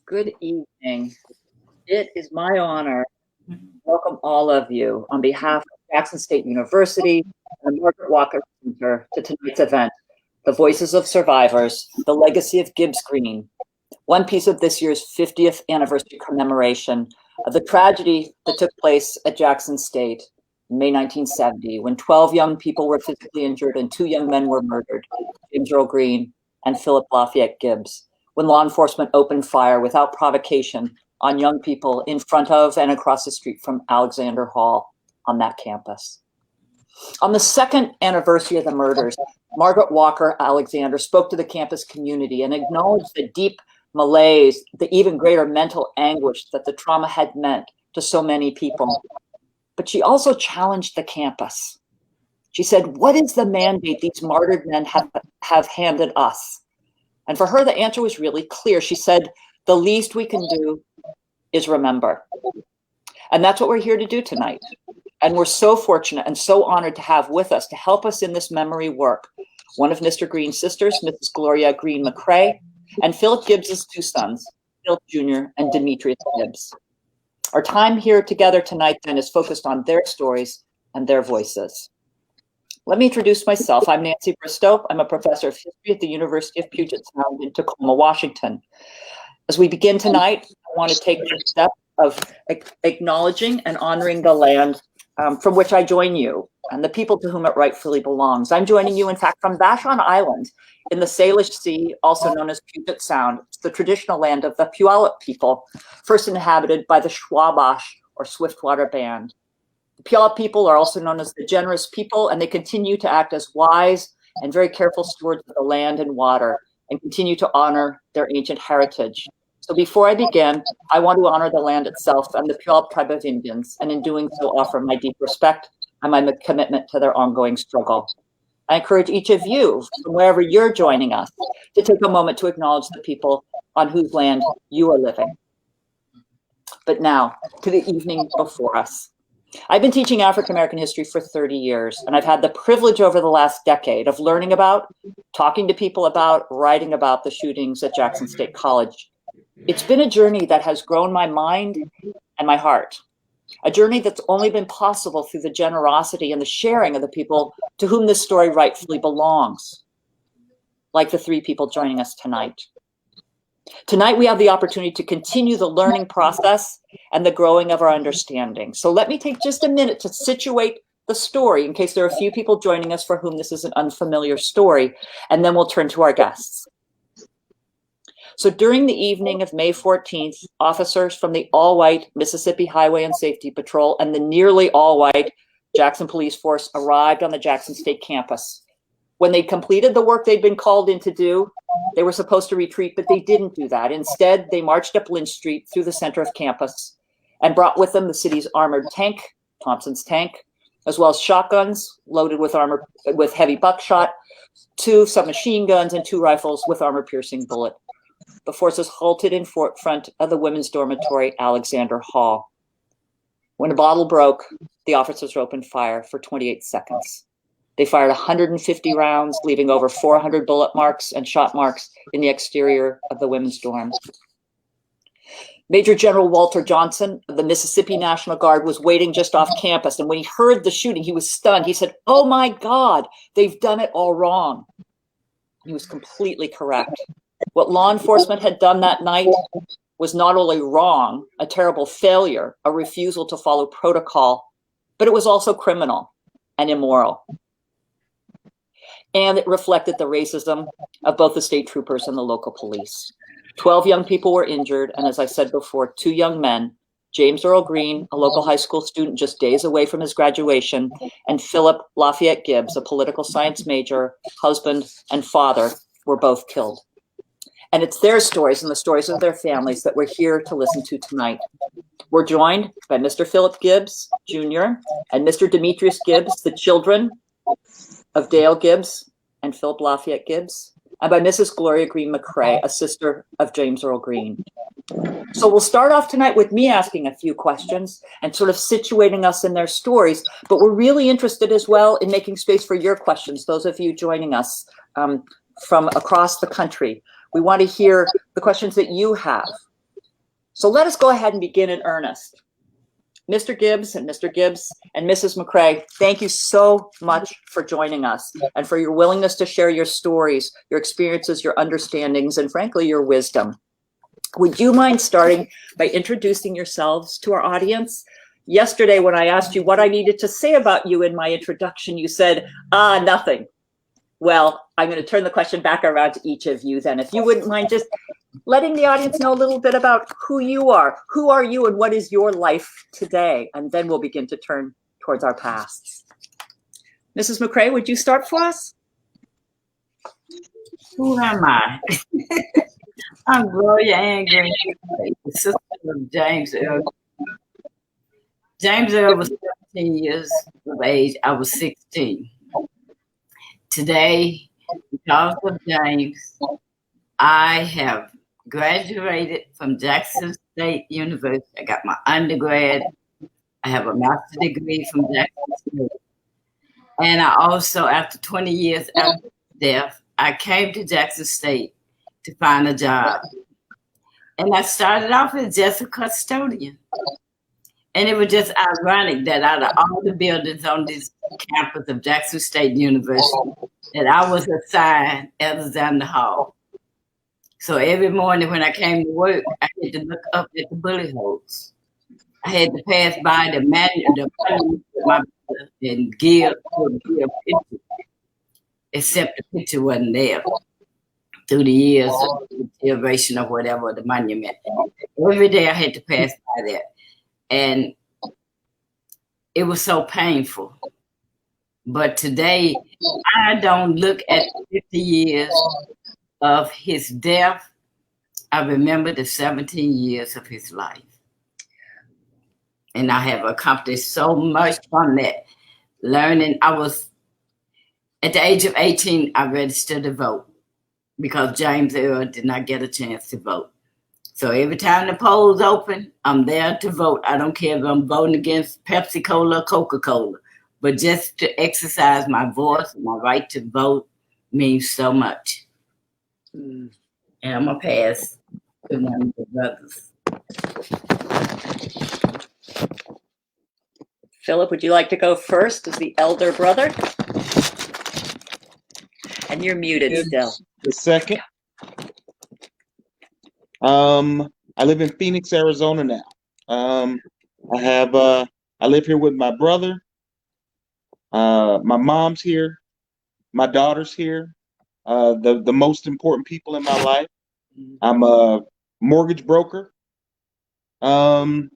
Good evening. It is my honor to welcome all of you on behalf of Jackson State University and the Margaret Walker Center to tonight's event, The Voices of Survivors, The Legacy of Gibbs-Green, one piece of this year's 50th anniversary commemoration of the tragedy that took place at Jackson State in May 1970, when 12 young people were physically injured and 2 young men were murdered, James Earl Green and Phillip Lafayette Gibbs, when law enforcement opened fire without provocation on young people in front of and across the street from Alexander Hall on that campus. On the second anniversary of the murders, Margaret Walker Alexander spoke to the campus community and acknowledged the deep malaise, the even greater mental anguish that the trauma had meant to so many people. But she also challenged the campus. She said, "What is the mandate these martyred men have handed us?" And for her, the answer was really clear. She said, "The least we can do is remember." And that's what we're here to do tonight. And we're so fortunate and so honored to have with us to help us in this memory work one of Mr. Green's sisters, Mrs. Gloria Green McCray, and Philip Gibbs's 2 sons, Philip Jr. and Demetrius Gibbs. Our time here together tonight then is focused on their stories and their voices. Let me introduce myself. I'm Nancy Bristow. I'm a professor of history at the University of Puget Sound in Tacoma, Washington. As we begin tonight, I want to take the step of acknowledging and honoring the land from which I join you and the people to whom it rightfully belongs. I'm joining you, in fact, from Vashon Island in the Salish Sea, also known as Puget Sound. It's the traditional land of the Puyallup people, first inhabited by the Swabash or Swiftwater Band. The Puyallup people are also known as the generous people, and they continue to act as wise and very careful stewards of the land and water and continue to honor their ancient heritage. So before I begin, I want to honor the land itself and the Puyallup tribe of Indians, and in doing so offer my deep respect and my commitment to their ongoing struggle. I encourage each of you, from wherever you're joining us, to take a moment to acknowledge the people on whose land you are living. But now, to the evening before us. I've been teaching African-American history for 30 years, and I've had the privilege over the last decade of learning about, talking to people about, writing about the shootings at Jackson State College. It's been a journey that has grown my mind and my heart, a journey that's only been possible through the generosity and the sharing of the people to whom this story rightfully belongs, like the 3 people joining us tonight. Tonight, we have the opportunity to continue the learning process and the growing of our understanding. So let me take just a minute to situate the story in case there are a few people joining us for whom this is an unfamiliar story, and then we'll turn to our guests. So during the evening of May 14th, officers from the all-white Mississippi Highway and Safety Patrol and the nearly all-white Jackson Police Force arrived on the Jackson State campus. When they completed the work they'd been called in to do, they were supposed to retreat, but they didn't do that. Instead, they marched up Lynch Street through the center of campus and brought with them the city's armored tank, Thompson's tank, as well as shotguns loaded with heavy buckshot, 2 submachine guns, and 2 rifles with armor-piercing bullet. The forces halted in front of the women's dormitory, Alexander Hall. When a bottle broke, the officers opened fire for 28 seconds. They fired 150 rounds, leaving over 400 bullet marks and shot marks in the exterior of the women's dorm. Major General Walter Johnson of the Mississippi National Guard was waiting just off campus, and when he heard the shooting, he was stunned. He said, "Oh my God, they've done it all wrong." He was completely correct. What law enforcement had done that night was not only wrong, a terrible failure, a refusal to follow protocol, but it was also criminal and immoral. And it reflected the racism of both the state troopers and the local police. 12 young people were injured, and as I said before, 2 young men, James Earl Green, a local high school student just days away from his graduation, and Phillip Lafayette Gibbs, a political science major, husband, and father, were both killed. And it's their stories and the stories of their families that we're here to listen to tonight. We're joined by Mr. Philip Gibbs, Jr., and Mr. Demetrius Gibbs, the children of Dale Gibbs and Philip Lafayette Gibbs, and by Mrs. Gloria Green McCray, a sister of James Earl Green. So we'll start off tonight with me asking a few questions and sort of situating us in their stories, but we're really interested as well in making space for your questions, those of you joining us from across the country. We want to hear the questions that you have So let us go ahead and begin in earnest. Mr. Gibbs and Mrs. McCray, thank you so much for joining us and for your willingness to share your stories, your experiences, your understandings, and frankly, your wisdom. Would you mind starting by introducing yourselves to our audience? Yesterday, when I asked you what I needed to say about you in my introduction, you said, nothing. Well, I'm going to turn the question back around to each of you then. If you wouldn't mind just letting the audience know a little bit about who you are. Who are you and what is your life today? And then we'll begin to turn towards our pasts. Mrs. McCray, would you start for us? Who am I? I'm Gloria Ann Green McCray, the sister of James Earl. James Earl was 17 years of age. I was 16. Today, because of James, I have graduated from Jackson State University. I got my undergrad. I have a master's degree from Jackson State. And I also, after 20 years after death, I came to Jackson State to find a job. And I started off as just a custodian. And it was just ironic that out of all the buildings on this campus of Jackson State University, that I was assigned Alexander Hall. So every morning when I came to work, I had to look up at the bullet holes. I had to pass by the manual, my brother, and give a picture, except the picture wasn't there through the years of the deterioration or whatever, the monument. Every day I had to pass by that. And it was so painful. But today, I don't look at 50 years of his death. I remember the 17 years of his life. And I have accomplished so much from that. Learning, at the age of 18, I registered to vote because James Earl did not get a chance to vote. So every time the polls open, I'm there to vote. I don't care if I'm voting against Pepsi-Cola or Coca-Cola, but just to exercise my voice and my right to vote means so much. And I'm going to pass to one of the brothers. Philip, would you like to go first as the elder brother? And you're muted still. The second. I live in Phoenix, Arizona now. I live here with my brother. My mom's here. My daughter's here. The most important people in my life. I'm a mortgage broker. I'm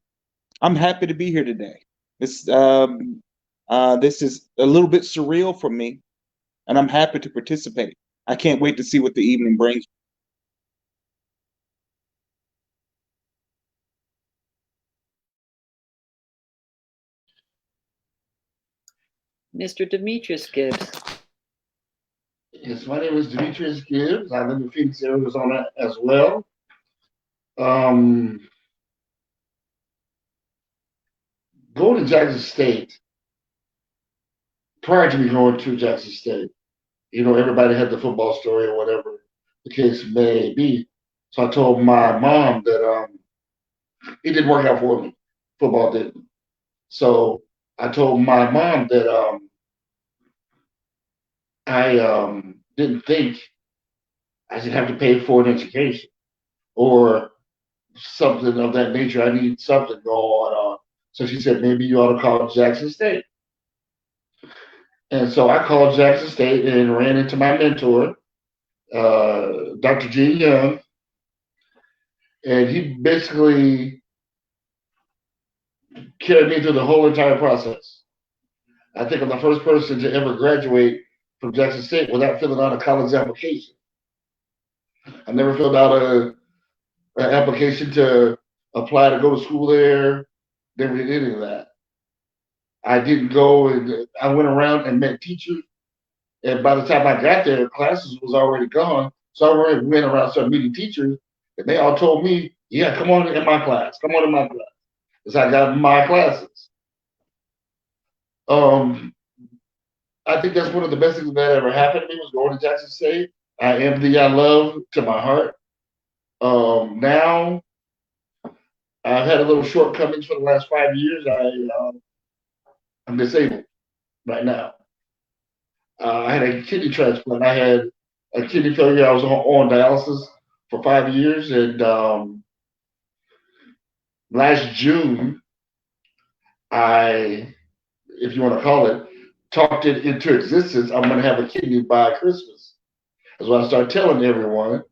happy to be here today. This is a little bit surreal for me, and I'm happy to participate. I can't wait to see what the evening brings. Mr. Demetrius Gibbs. Yes, my name is Demetrius Gibbs. I live in Phoenix, Arizona as well. Going to Jackson State, prior to me going to Jackson State, everybody had the football story or whatever the case may be. So I told my mom that it didn't work out for me. Football didn't. So I told my mom that I didn't think I should have to pay for an education or something of that nature. I need something going on. So she said, maybe you ought to call Jackson State. And so I called Jackson State and ran into my mentor, Dr. G. Young. And he basically carried me through the whole entire process. I think I'm the first person to ever graduate from Jackson State without filling out a college application. I never filled out an application to apply to go to school there. Never did any of that. I didn't go, and I went around and met teachers. And by the time I got there, classes was already gone. So I already went around and started meeting teachers, and they all told me, yeah, come on in my class. Come on in my class. Because I got my classes. I think that's one of the best things that ever happened to me was going to Jackson State. I am the I love to my heart. Now, I've had a little shortcomings for the last 5 years. I'm disabled right now. I had a kidney transplant. I had a kidney failure. I was on dialysis for 5 years, and last June, if you want to call it, talked it into existence. I'm going to have a kidney by Christmas. That's what I started telling everyone.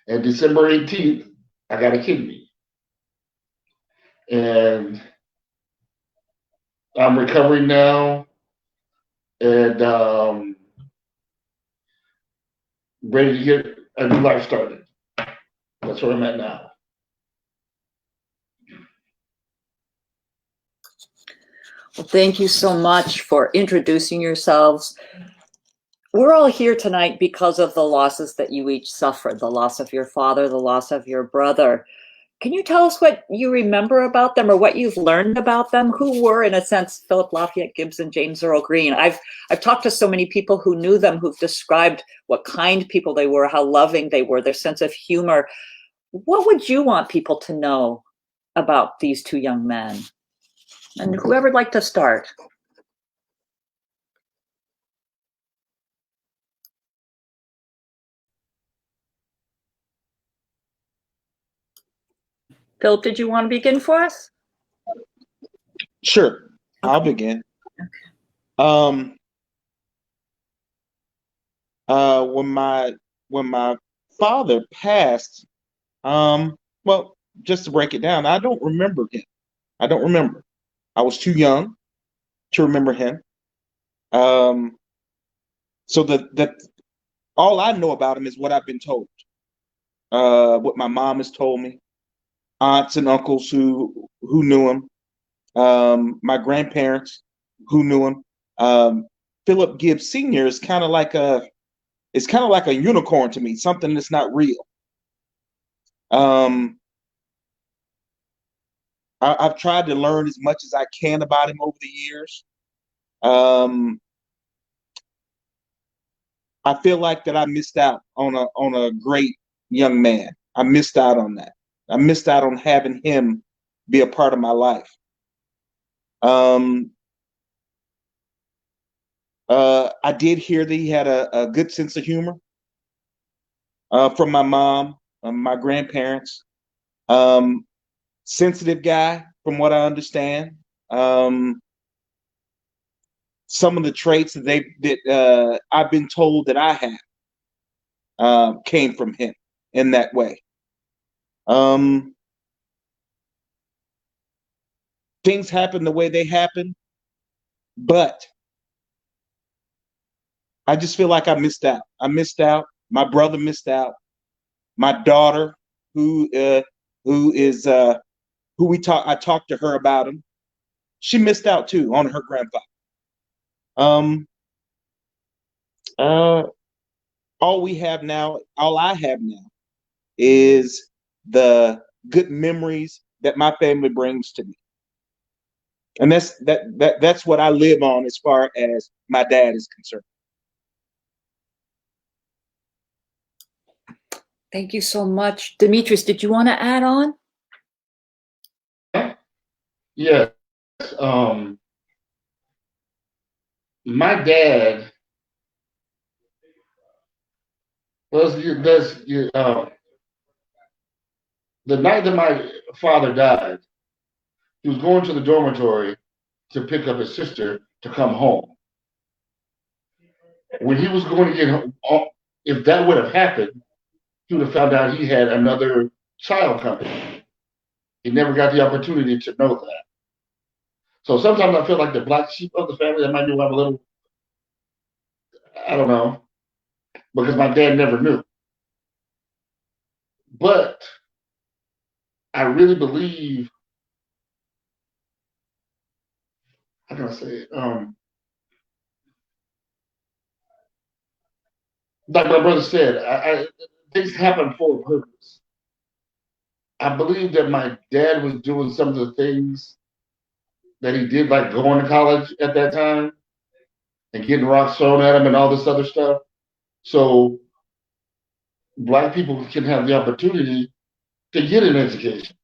And December 18th, I got a kidney. And I'm recovering now and ready to get a new life started. That's where I'm at now. Well, thank you so much for introducing yourselves. We're all here tonight because of the losses that you each suffered, the loss of your father, the loss of your brother. Can you tell us what you remember about them or what you've learned about them? Who were, in a sense, Phillip Lafayette Gibbs and James Earl Green? I've talked to so many people who knew them, who've described what kind people they were, how loving they were, their sense of humor. What would you want people to know about these two young men? And whoever'd like to start. Philip, did you want to begin for us? Sure, I'll begin. When my father passed, well, just to break it down, I don't remember him. I don't remember. I was too young to remember him. So that all I know about him is what I've been told. What my mom has told me, aunts and uncles who knew him, my grandparents who knew him. Phillip Gibbs Sr. is kind of like a unicorn to me, something that's not real. I've tried to learn as much as I can about him over the years. I feel like that I missed out on a great young man. I missed out on that. I missed out on having him be a part of my life. I did hear that he had a good sense of humor from my mom, my grandparents. Sensitive guy, from what I understand. Some of the traits that I've been told that I have came from him in that way. Things happen the way they happen, but I just feel like I missed out. I missed out. My brother missed out. My daughter, I talked to her about him. She missed out too on her grandfather. All I have now is the good memories that my family brings to me. And that's what I live on as far as my dad is concerned. Thank you so much. Demetrius, did you want to add on? Yes. My dad the night that my father died, he was going to the dormitory to pick up his sister to come home. When he was going to get home, if that would have happened, he would have found out he had another child coming. He never got the opportunity to know that. So sometimes I feel like the black sheep of the family, that might be why I'm a little, I don't know, because my dad never knew. But I really believe, how can I say it? Like my brother said, things happen for a purpose. I believe that my dad was doing some of the things that he did, like going to college at that time and getting rocks thrown at him and all this other stuff. So black people can have the opportunity to get an education.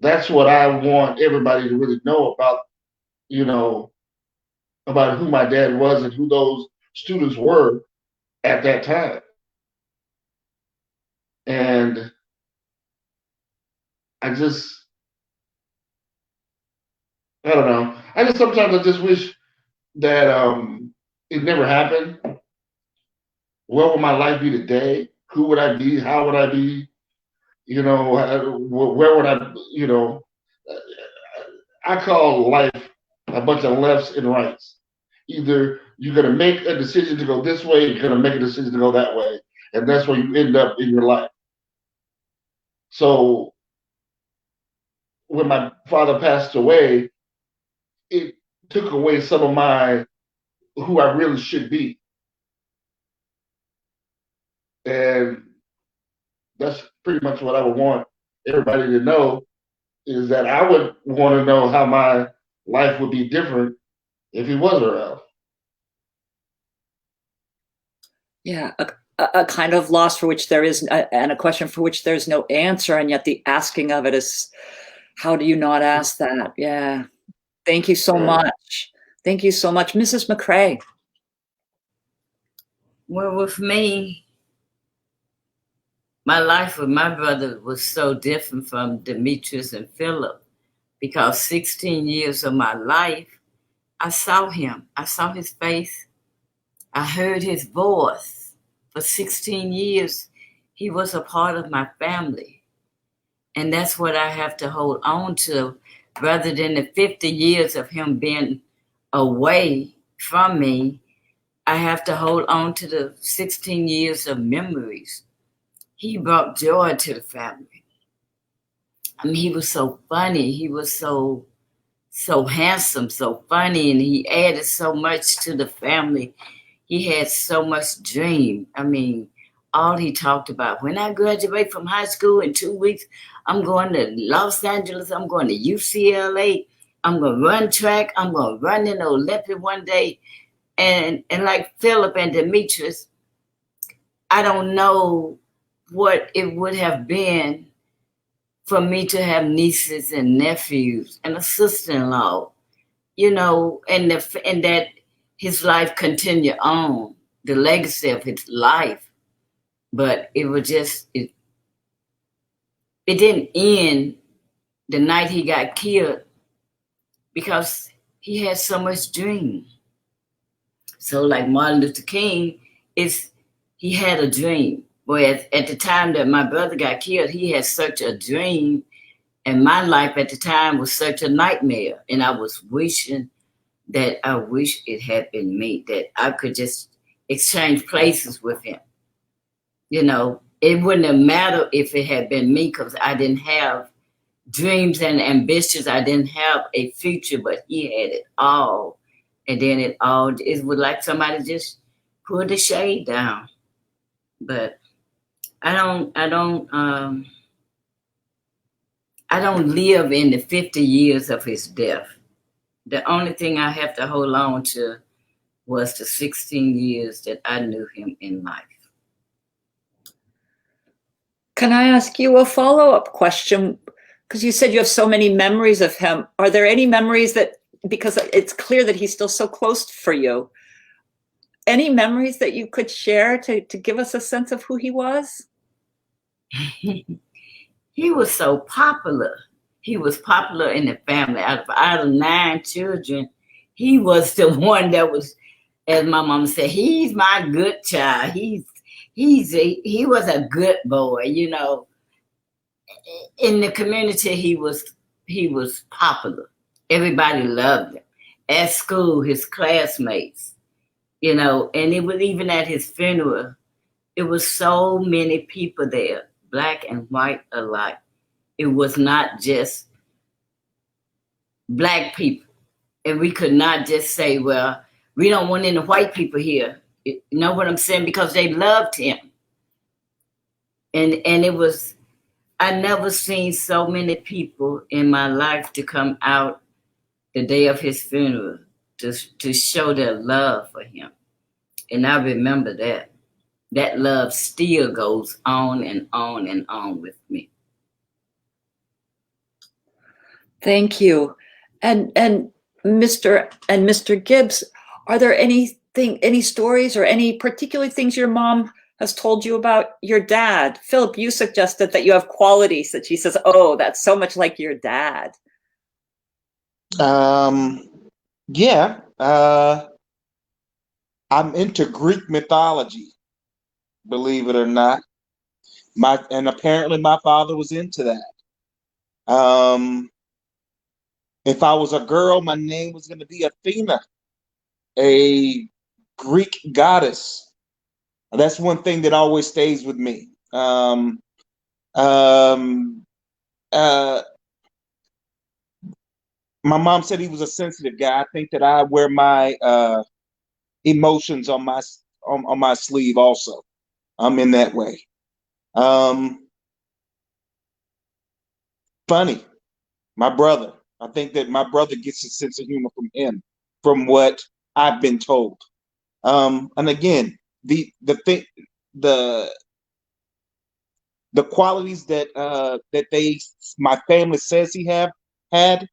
that's what I want everybody to really know about, about who my dad was and who those students were at that time. And I don't know. Sometimes I just wish that it never happened. What would my life be today? Who would I be? How would I be? Where would I, I call life a bunch of lefts and rights. Either you're going to make a decision to go this way, you're going to make a decision to go that way. And that's where you end up in your life. So when my father passed away, it took away some of who I really should be. And that's pretty much what I would want everybody to know, is that I would want to know how my life would be different if he was around. Yeah, a kind of loss for which there is, and a question for which there's no answer, and yet the asking of it is, how do you not ask that? Yeah. Thank you so much. Thank you so much. Mrs. McCray. Well, with me, my life with my brother was so different from Demetrius and Phillip, because 16 years of my life, I saw him. I saw his face. I heard his voice. For 16 years, he was a part of my family. And that's what I have to hold on to, rather than the 50 years of him being away from me. I have to hold on to the 16 years of memories. He brought joy to the family. I mean, he was so funny. He was so handsome, so funny, and he added so much to the family. He had so much dream. I mean, all he talked about, when I graduate from high school in 2 weeks, I'm going to Los Angeles, I'm going to UCLA, I'm going to run track, I'm going to run in the Olympic one day. And like Phillip and Demetrius, I don't know what it would have been for me to have nieces and nephews and a sister-in-law, and that his life continued on, the legacy of his life. But it was just, it didn't end the night he got killed, because he had so much dream. So like Martin Luther King, he had a dream. Whereas at the time that my brother got killed, he had such a dream, and my life at the time was such a nightmare. And I was wishing that I wish it had been me, that I could just exchange places with him. It wouldn't have mattered if it had been me, because I didn't have dreams and ambitions. I didn't have a future, but he had it all. And then it was like somebody just pulled the shade down. But I don't live in the 50 years of his death. The only thing I have to hold on to was the 16 years that I knew him in life. Can I ask you a follow-up question? Because you said you have so many memories of him. Are there any memories that, because it's clear that he's still so close for you, any memories that you could share to give us a sense of who he was? He was so popular. He was popular in the family. Out of 9 children, he was the one that was, as my mom said, he's my good child. He was a good boy, In the community, he was popular. Everybody loved him. At school, his classmates, and it was even at his funeral, it was so many people there, black and white alike. It was not just black people. And we could not just say, well, we don't want any white people here. You know what I'm saying? Because they loved him. And it was, I never seen so many people in my life to come out the day of his funeral to show their love for him. And I remember that. That love still goes on and on and on with me. Thank you. And Mr. Gibbs, are there any stories or any particular things your mom has told you about your dad? Philip, you suggested that you have qualities that she says, oh, that's so much like your dad. Yeah. I'm into Greek mythology, believe it or not. And apparently my father was into that. If I was a girl, my name was going to be Athena, a Greek goddess. That's one thing that always stays with me. My mom said he was a sensitive guy. I think that I wear my emotions on my sleeve also. I'm in that way. Funny, my brother. I think that my brother gets his sense of humor from him, from what I've been told. And again, the qualities that my family says he had. I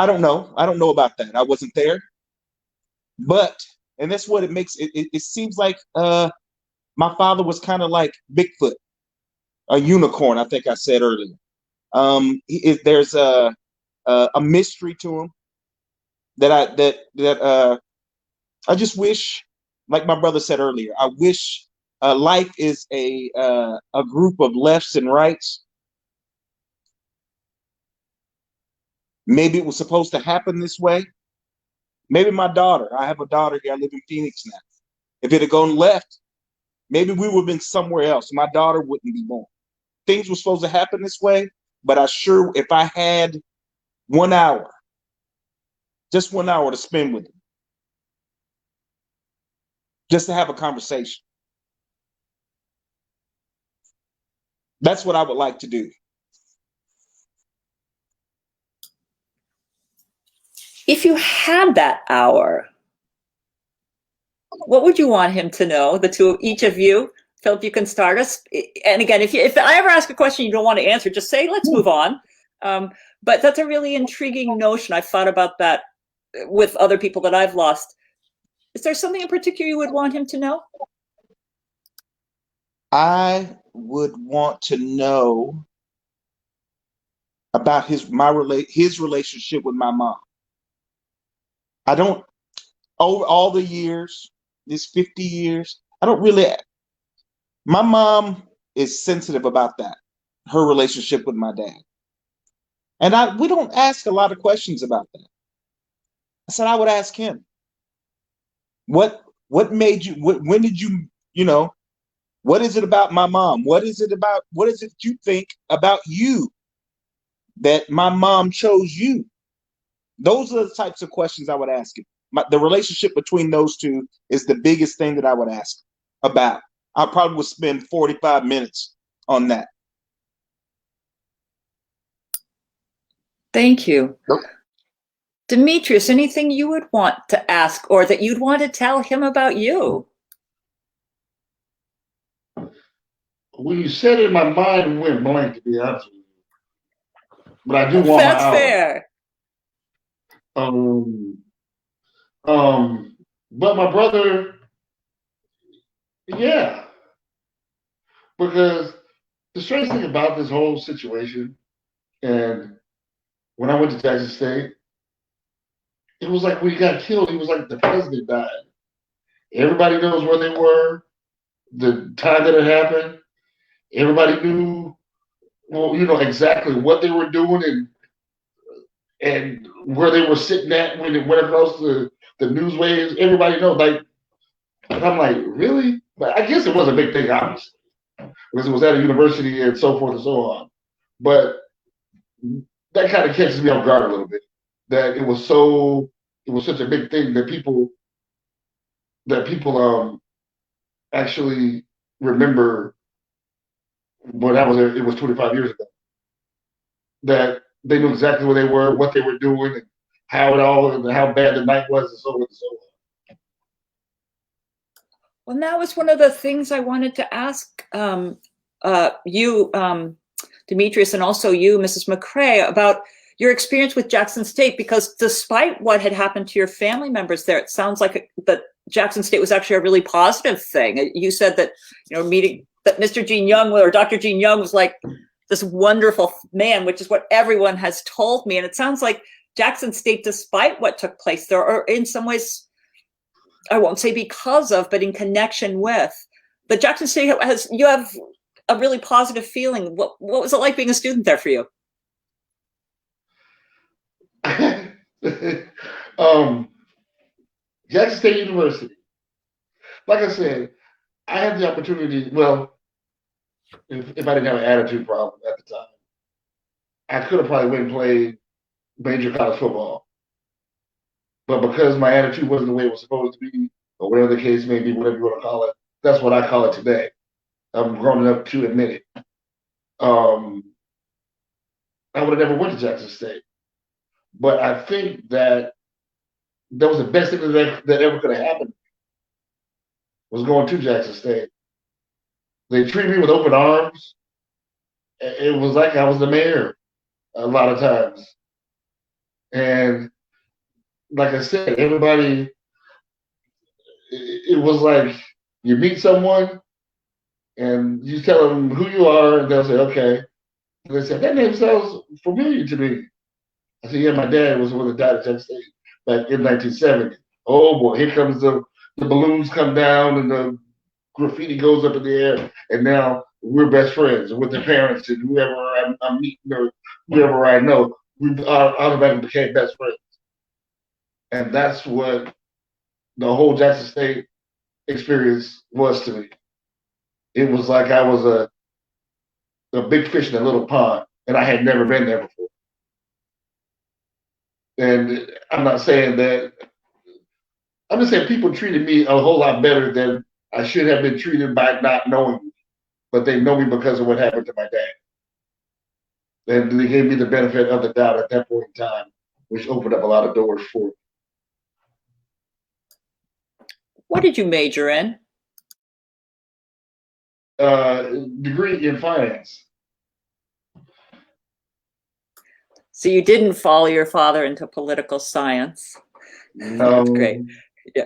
don't know. I don't know about that. I wasn't there. But, and that's what it makes it seems like my father was kind of like Bigfoot, a unicorn, I think I said earlier. There's a mystery to him that I just wish, like my brother said earlier, I wish life is a group of lefts and rights. Maybe it was supposed to happen this way. Maybe my daughter, I have a daughter here, I live in Phoenix now. If it had gone left, maybe we would have been somewhere else. My daughter wouldn't be born. Things were supposed to happen this way, but if I had 1 hour, just 1 hour to spend with him, just to have a conversation, that's what I would like to do. If you had that hour, what would you want him to know? Each of you. Philip, you can start us. And again, if I ever ask a question you don't want to answer, just say, let's move on. But that's a really intriguing notion. I've thought about that with other people that I've lost. Is there something in particular you would want him to know? I would want to know about his relationship with my mom. Over all the years, this 50 years, my mom is sensitive about that, her relationship with my dad. And we don't ask a lot of questions about that. I said I would ask him, what made you, when did you, what is it about my mom? What is it you think about you that my mom chose you? Those are the types of questions I would ask him. The relationship between those two is the biggest thing that I would ask about. I probably would spend 45 minutes on that. Thank you. Nope. Demetrius, anything you would want to ask or that you'd want to tell him about you? When you said it, my mind went blank, to be honest with you. But I do want my That's hour. fair. But my brother, yeah. Because the strange thing about this whole situation, and when I went to Texas State, it was like when he got killed, he was like the president died. Everybody knows where they were, the time that it happened. Everybody knew, exactly what they were doing and where they were sitting at when it went across the news waves. Everybody knows. And I'm like, really? But I guess it was a big thing, obviously, because it was at a university and so forth and so on. But that kind of catches me off guard a little bit. That it was such a big thing that people actually remember. Well, it was 25 years ago. That they knew exactly where they were, what they were doing, and how bad the night was, and so on and so on. Well, that was one of the things I wanted to ask you, Demetrius, and also you, Mrs. McCray, about your experience with Jackson State, because despite what had happened to your family members there, it sounds like that Jackson State was actually a really positive thing. You said that, meeting that Mr. Gene Young or Dr. Gene Young was like this wonderful man, which is what everyone has told me. And it sounds like Jackson State, despite what took place there, or in some ways, I won't say because of, but in connection with, but Jackson State you have a really positive feeling. What was it like being a student there for you? Jackson State University. Like I said, I had the opportunity. Well, if I didn't have an attitude problem at the time, I could have probably went and played major college football. But because my attitude wasn't the way it was supposed to be, or whatever the case may be, whatever you want to call it, that's what I call it today. I'm grown enough to admit it. I would have never went to Jackson State. But I think that was the best thing that ever could have happened, was going to Jackson State. They treated me with open arms. It was like I was the mayor a lot of times. And like I said, everybody, it was like you meet someone and you tell them who you are, and they'll say, okay. And they said, that name sounds familiar to me. I said, yeah, my dad was the one that died at Jackson State back in 1970. Oh boy, here comes the balloons come down and the graffiti goes up in the air, and now we're best friends with their parents and whoever I'm meeting or whoever I know. We automatically became best friends. And that's what the whole Jackson State experience was to me. It was like I was a big fish in a little pond, and I had never been there before. And I'm not saying that, I'm just saying people treated me a whole lot better than I should have been treated by not knowing me. But they know me because of what happened to my dad. And they gave me the benefit of the doubt at that point in time, which opened up a lot of doors for me. What did you major in? Degree in finance. So you didn't follow your father into political science. That's great. Yeah.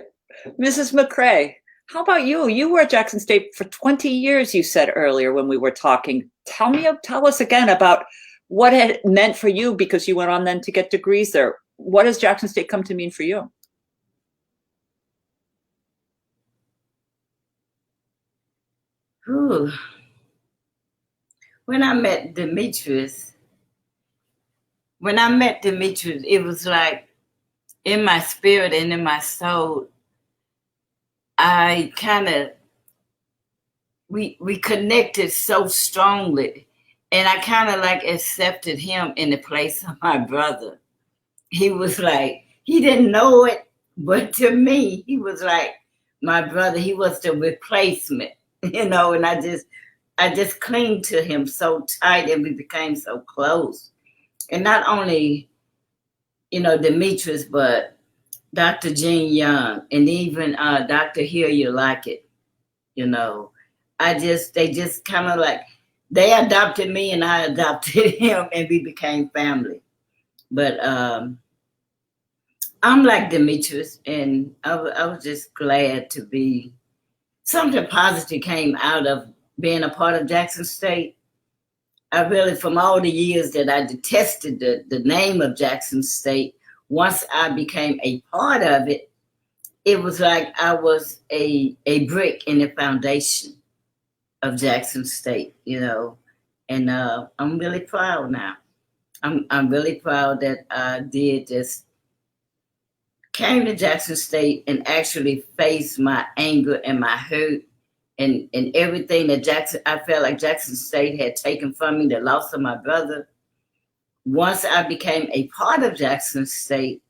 Mrs. McCray, how about you? You were at Jackson State for 20 years, you said earlier when we were talking. Tell us again about what it meant for you, because you went on then to get degrees there. What does Jackson State come to mean for you? Ooh. When I met Demetrius, it was like in my spirit and in my soul, I kind of, we connected so strongly, and I kind of like accepted him in the place of my brother. He was like, he didn't know it, but to me, he was like my brother. He was the replacement, and I just clinged to him so tight, and we became so close. And not only, Demetrius, but Dr. Gene Young, and even Dr. Hear You Like It, they just kind of like, they adopted me and I adopted him, and we became family. But I'm like Demetrius, and I was just glad to be, something positive came out of being a part of Jackson State. I really, from all the years that I detested the name of Jackson State, once I became a part of it, it was like I was a brick in the foundation of Jackson State, and I'm really proud now. I'm really proud that I did just came to Jackson State and actually faced my anger and my hurt and everything that I felt like Jackson State had taken from me, the loss of my brother. Once I became a part of Jackson State,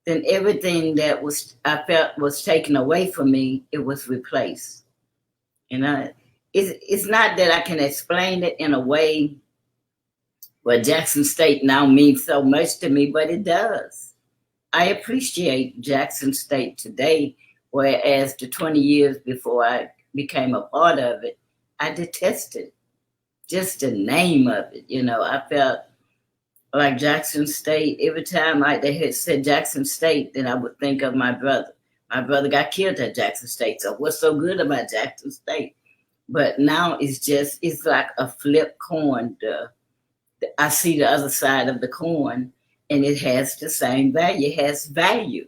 then everything that I felt was taken away from me, it was replaced. It's not that I can explain it in a way where Jackson State now means so much to me, but it does. I appreciate Jackson State today, whereas the 20 years before I became a part of it, I detested it. just the name of it. You know, I felt like Jackson State. Every time they had said Jackson State, then I would think of my brother. My brother got killed at Jackson State. So what's so good about Jackson State? But now it's like a flip coin. I see the other side of the coin, and it has the same value. It has value.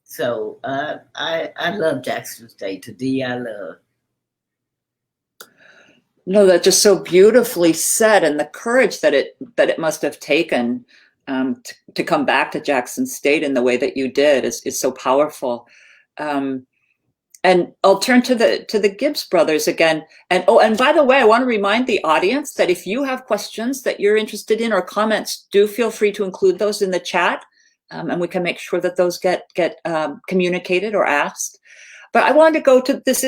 So I love Jackson State. Today I love. No, that's just so beautifully said, and the courage that it must have taken to come back to Jackson State in the way that you did is so powerful. And I'll turn to the Gibbs brothers again. And by the way, I want to remind the audience that if you have questions that you're interested in or comments, do feel free to include those in the chat, and we can make sure that those get communicated or asked. But I wanted to go to this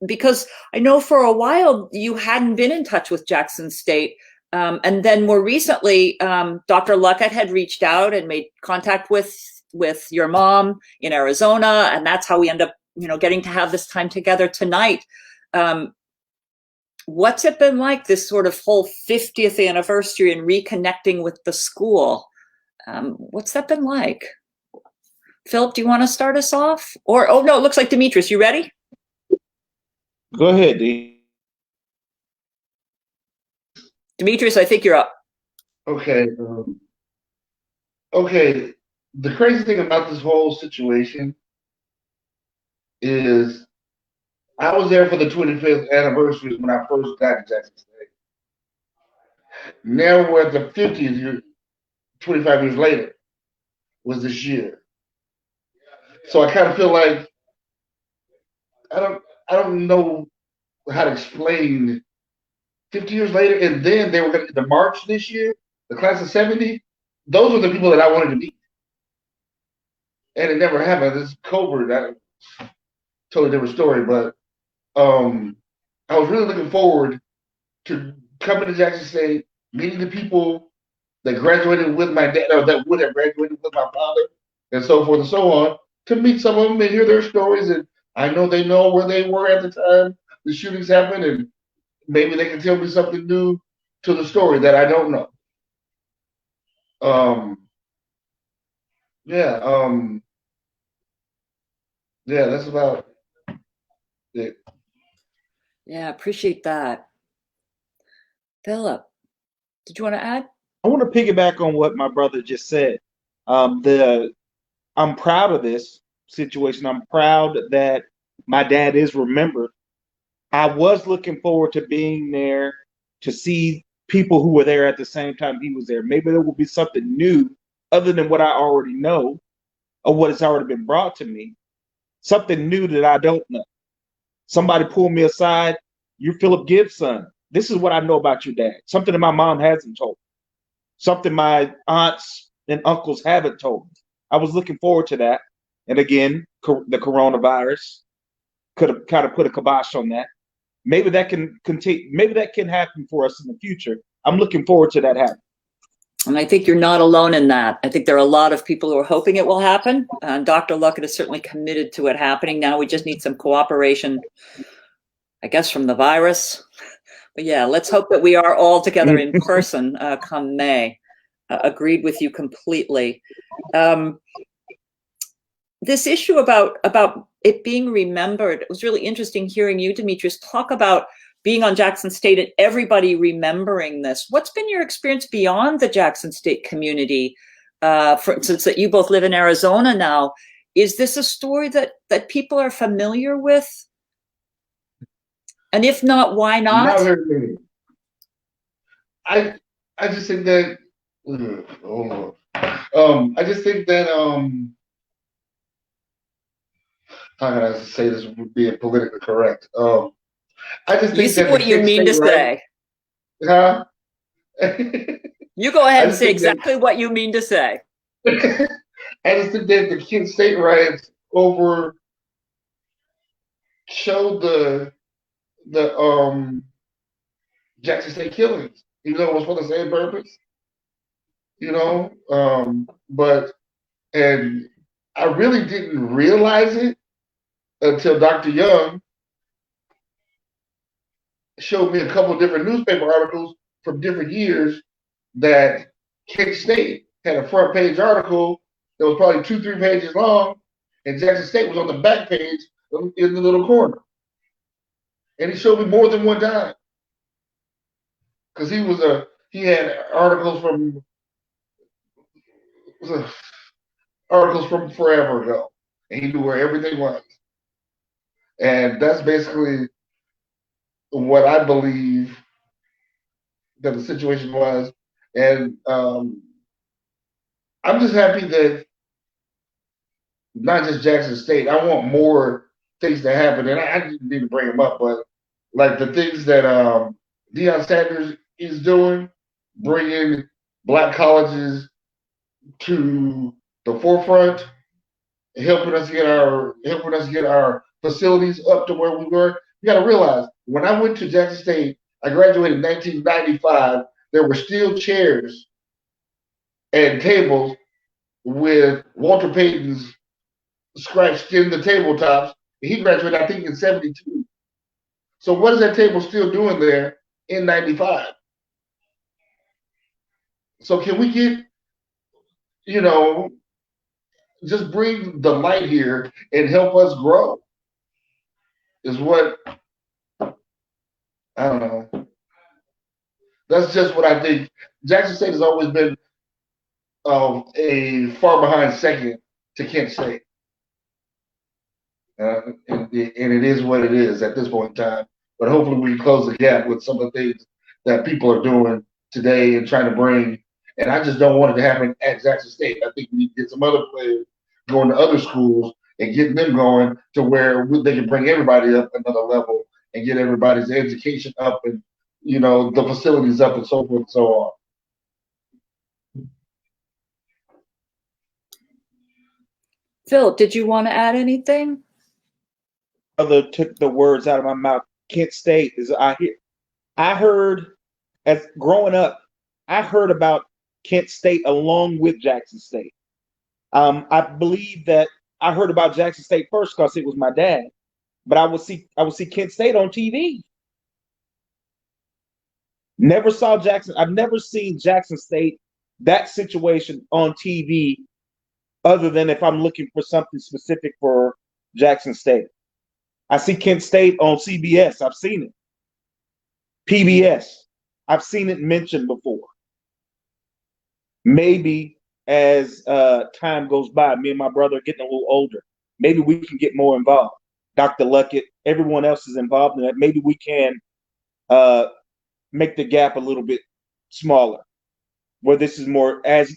because I know for a while you hadn't been in touch with Jackson State. And then more recently, Dr. Luckett had reached out and made contact with your mom in Arizona. And that's how we end up, getting to have this time together tonight. What's it been like, this sort of whole 50th anniversary and reconnecting with the school? What's that been like? Philip, do you want to start us off? Or, oh no, it looks like Demetrius, you ready? Go ahead, D. Demetrius, I think you're up. Okay. Okay. The crazy thing about this whole situation is I was there for the 25th anniversary when I first got to Jackson State. Now we're at the 50th year, 25 years later, was this year. So I kind of feel like I don't know how to explain 50 years later, and then they were going to the March this year, the class of 70. Those were the people that I wanted to meet. And it never happened. It's covert. Totally different story, but I was really looking forward to coming to Jackson State, meeting the people that graduated with my dad, or that would have graduated with my father, and so forth and so on, to meet some of them and hear their stories. And I know they know where they were at the time the shootings happened, and maybe they can tell me something new to the story that I don't know. Yeah, that's about it. Yeah, appreciate that. Philip, did you want to add? I want to piggyback on what my brother just said. I'm proud of this situation. I'm proud that my dad is remembered. I was looking forward to being there to see people who were there at the same time he was there. Maybe there will be something new other than what I already know or what has already been brought to me. Something new that I don't know. Somebody pulled me aside. You're Phillip Gibbs' son. This is what I know about your dad. Something that my mom hasn't told me. Something my aunts and uncles haven't told me. I was looking forward to that. And again, the coronavirus could have kind of put a kibosh on that. Maybe that can continue. Maybe that can happen for us in the future. I'm looking forward to that happening. And I think you're not alone in that. I think there are a lot of people who are hoping it will happen. Dr. Luckett is certainly committed to it happening. Now we just need some cooperation, I guess, from the virus. But yeah, let's hope that we are all together in person come May. Agreed with you completely. This issue about it being remembered, it was really interesting hearing you, Demetrius, talk about being on Jackson State and everybody remembering this. What's been your experience beyond the Jackson State community? For instance, that you both live in Arizona now. Is this a story that people are familiar with? And if not, why not? Not very many. I just think that I just think that how can I say this would be politically correct? I just think you see that what you mean to say. Huh? You go ahead and say exactly what you mean to say. I just think that the Kent State riots showed the Jackson State killings, even though it was for the same purpose. And I really didn't realize it until Dr. Young showed me a couple of different newspaper articles from different years that Kent State had a front page article that was probably 2-3 pages long, and Jackson State was on the back page in the little corner. And he showed me more than one time, because he had articles from forever ago, and he knew where everything was. And that's basically what I believe that the situation was. And I'm just happy that not just Jackson State. I want more things to happen, and I didn't need to bring them up, but like the things that Deion Sanders is doing, bringing Black colleges to the forefront, helping us get our facilities up to where we were. You got to realize, when I went to Jackson State, I graduated in 1995. There were still chairs and tables with Walter Payton's scratched in the tabletops. He graduated, I think, in 72. So what is that table still doing there in 95? So can we get, just bring the light here and help us grow? Is what, I don't know. That's just what I think. Jackson State has always been a far behind second to Kent State. And it is what it is at this point in time. But hopefully we can close the gap with some of the things that people are doing today and trying to bring. And I just don't want it to happen at Jackson State. I think we need to get some other players going to other schools and getting them going to where they can bring everybody up another level and get everybody's education up and, the facilities up and so forth and so on. Phil, did you want to add anything? Brother took the words out of my mouth. Kent State is I heard as growing up, I heard about Kent State along with Jackson State. I believe that I heard about Jackson State first because it was my dad, but I would see Kent State on TV. Never saw Jackson. I've never seen Jackson State, that situation on TV, other than if I'm looking for something specific for Jackson State. I see Kent State on CBS. I've seen it. PBS. I've seen it mentioned before. Maybe as time goes by, me and my brother are getting a little older, maybe we can get more involved. Dr. Luckett, everyone else is involved in that. Maybe we can make the gap a little bit smaller, where this is more, as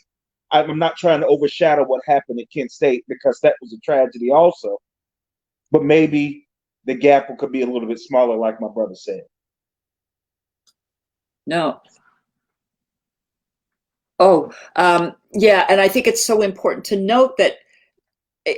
I'm not trying to overshadow what happened at Kent State, because that was a tragedy also, but maybe the gap could be a little bit smaller, like my brother said. No. Oh, yeah. And I think it's so important to note that,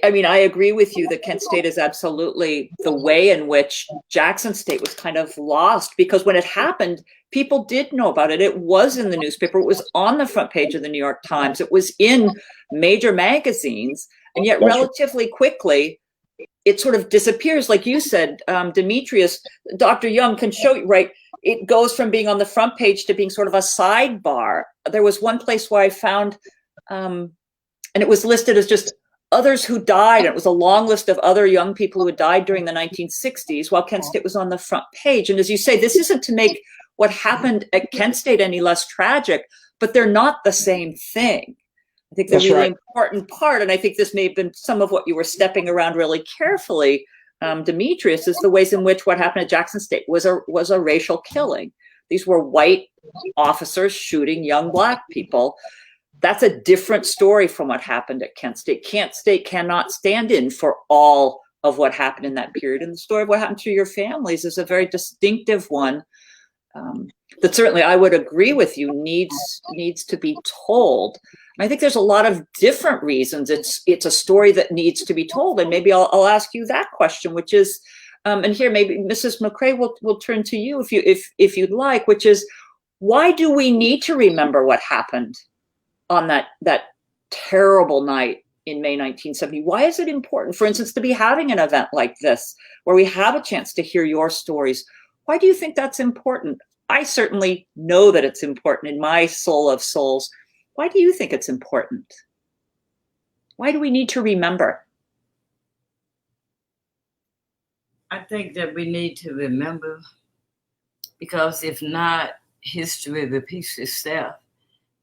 I mean, I agree with you that Kent State is absolutely the way in which Jackson State was kind of lost, because when it happened, people did know about it. It was in the newspaper. It was on the front page of the New York Times. It was in major magazines. And yet relatively quickly, it sort of disappears. Like you said, Demetrius, Dr. Young can show you, right? It goes from being on the front page to being sort of a sidebar. There was one place where I found, and it was listed as just others who died. And it was a long list of other young people who had died during the 1960s, while Kent State was on the front page. And as you say, this isn't to make what happened at Kent State any less tragic, but they're not the same thing. I think the really important part, and I think this may have been some of what you were stepping around really carefully, Demetrius, is the ways in which what happened at Jackson State was a racial killing. These were white officers shooting young Black people. That's a different story from what happened at Kent State. Kent State cannot stand in for all of what happened in that period. And the story of what happened to your families is a very distinctive one that certainly I would agree with you needs to be told. And I think there's a lot of different reasons it's a story that needs to be told. And maybe I'll ask you that question, which is, and here maybe Mrs. McCray will turn to you if you'd like, which is, why do we need to remember what happened on that terrible night in May 1970? Why is it important, for instance, to be having an event like this where we have a chance to hear your stories? Why do you think that's important? I certainly know that it's important in my soul of souls. Why do you think it's important? Why do we need to remember? I think that we need to remember, because if not, history repeats itself.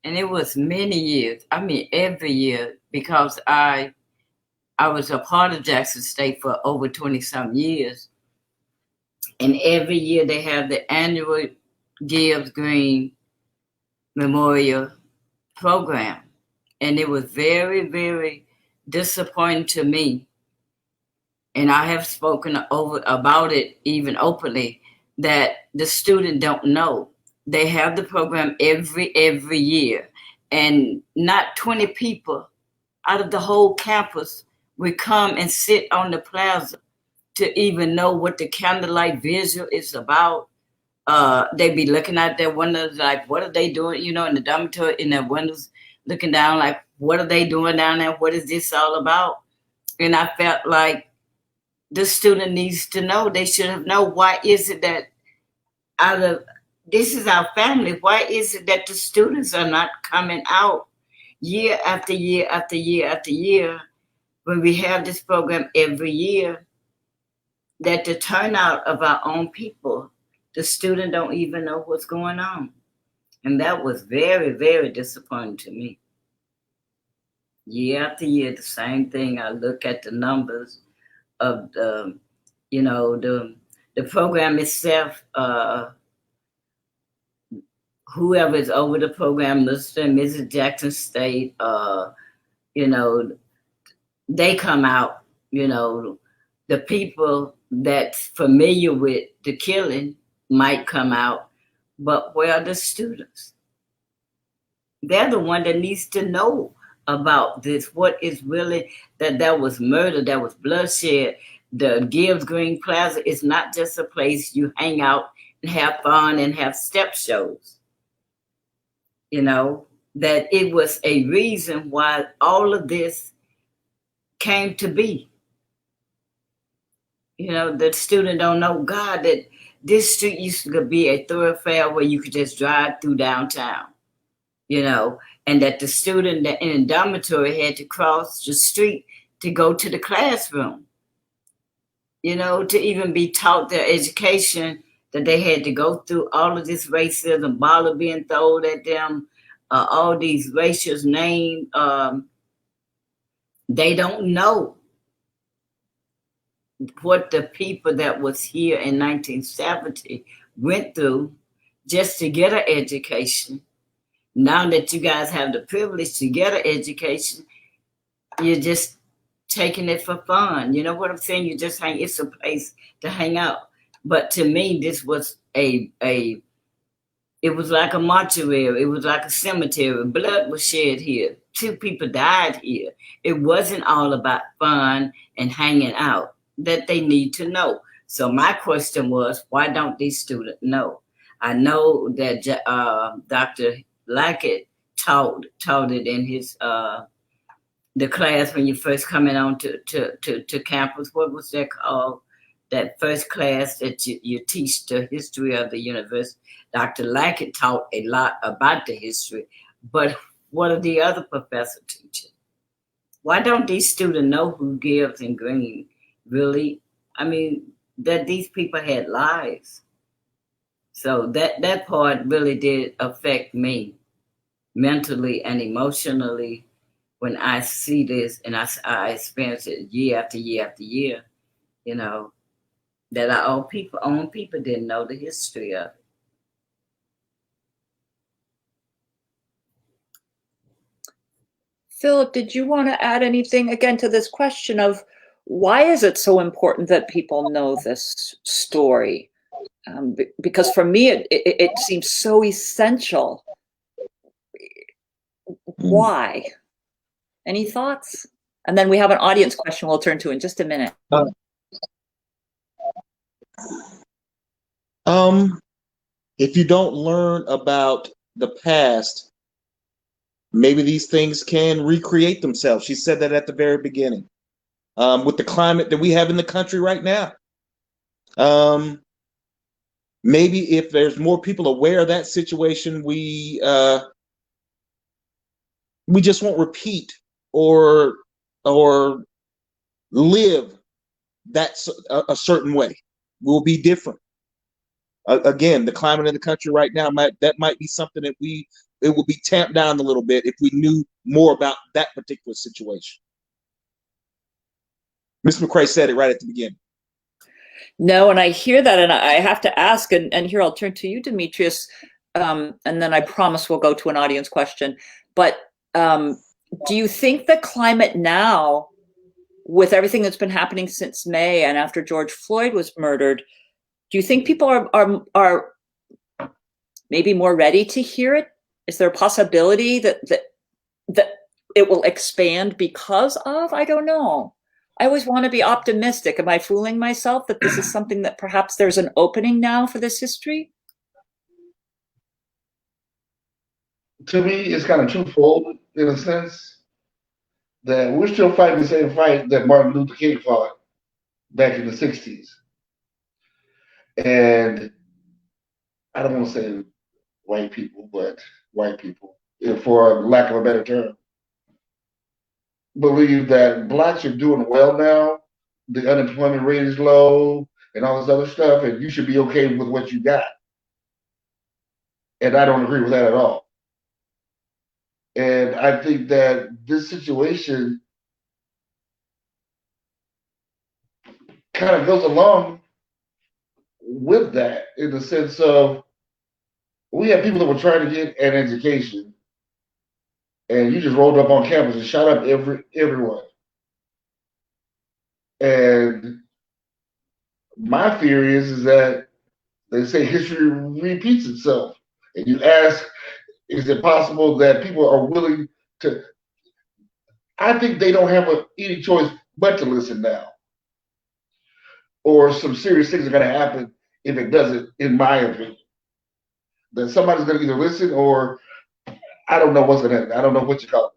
And it was many years, I mean, every year, because I was a part of Jackson State for over 20-some years. And every year they have the annual Gibbs-Green Memorial Program. And it was very, very disappointing to me. And I have spoken about it even openly, that the student don't know. They have the program every year, and not 20 people out of the whole campus would come and sit on the plaza to even know what the candlelight vigil is about. They'd be looking out their windows like, what are they doing? You know, in the dormitory, in their windows, looking down like, what are they doing down there? What is this all about? And I felt like the student needs to know. They should have known. Why is it that this is our family, why is it that the students are not coming out year after year after year after year, when we have this program every year, that the turnout of our own people, the student don't even know what's going on? And that was very, very disappointing to me. Year after year, the same thing. I look at the numbers of the program itself. Whoever is over the program, Mr. and Mrs. Jackson State, they come out, the people that's familiar with the killing might come out, but where are the students? They're the one that needs to know about this. What is really, that was murder, that was bloodshed. The Gibbs-Green Plaza is not just a place you hang out and have fun and have step shows. That it was a reason why all of this came to be. The student don't know, God, that this street used to be a thoroughfare where you could just drive through downtown, and that the student in the dormitory had to cross the street to go to the classroom, to even be taught their education, that they had to go through all of this racism, bottle being thrown at them, all these racial names. They don't know what the people that was here in 1970 went through just to get an education. Now that you guys have the privilege to get an education, you're just taking it for fun. You know what I'm saying? You just it's a place to hang out. But to me, this was it was like a mortuary. It was like a cemetery. Blood was shed here. 2 people died here. It wasn't all about fun and hanging out. That they need to know. So my question was, why don't these students know? I know that Dr. Lackett taught it in his the class when you first coming on to campus. What was that called? That first class that you teach the history of the university. Dr. Lackett taught a lot about the history, but what are the other professors teaching? Why don't these students know who Gibbs and Green really? I mean, that these people had lives. So that part really did affect me mentally and emotionally when I see this, and I experience it year after year after year, that our own people didn't know the history of it. Philip, did you want to add anything again to this question of why is it so important that people know this story? Because for me, it seems so essential. Why? Any thoughts? And then we have an audience question we'll turn to in just a minute. If you don't learn about the past, maybe these things can recreate themselves. She said that at the very beginning. With the climate that we have in the country right now. maybe if there's more people aware of that situation, we just won't repeat or live that's a certain way. We'll be different. Again, the climate in the country right now might be something that it will be tamped down a little bit if we knew more about that particular situation. Ms. McCray said it right at the beginning. No, and I hear that, and I have to ask, and here I'll turn to you, Demetrius, and then I promise we'll go to an audience question. But do you think the climate now, with everything that's been happening since May and after George Floyd was murdered, do you think people are maybe more ready to hear it? Is there a possibility that it will expand because of? I don't know. I always want to be optimistic. Am I fooling myself that this is something that perhaps there's an opening now for this history? To me, it's kind of twofold in a sense that we're still fighting the same fight that Martin Luther King fought back in the 60s. And I don't want to say white people, but white people, for lack of a better term, believe that blacks are doing well now. The unemployment rate is low and all this other stuff, and you should be okay with what you got. And I don't agree with that at all. And I think that this situation kind of goes along with that in the sense of we have people that were trying to get an education, and you just rolled up on campus and shot up everyone. And my theory is that they say history repeats itself. And you ask, is it possible that people are willing to? I think they don't have any choice but to listen now. Or some serious things are going to happen if it doesn't, in my opinion. That somebody's going to either listen or I don't know what's going to happen. I don't know what you call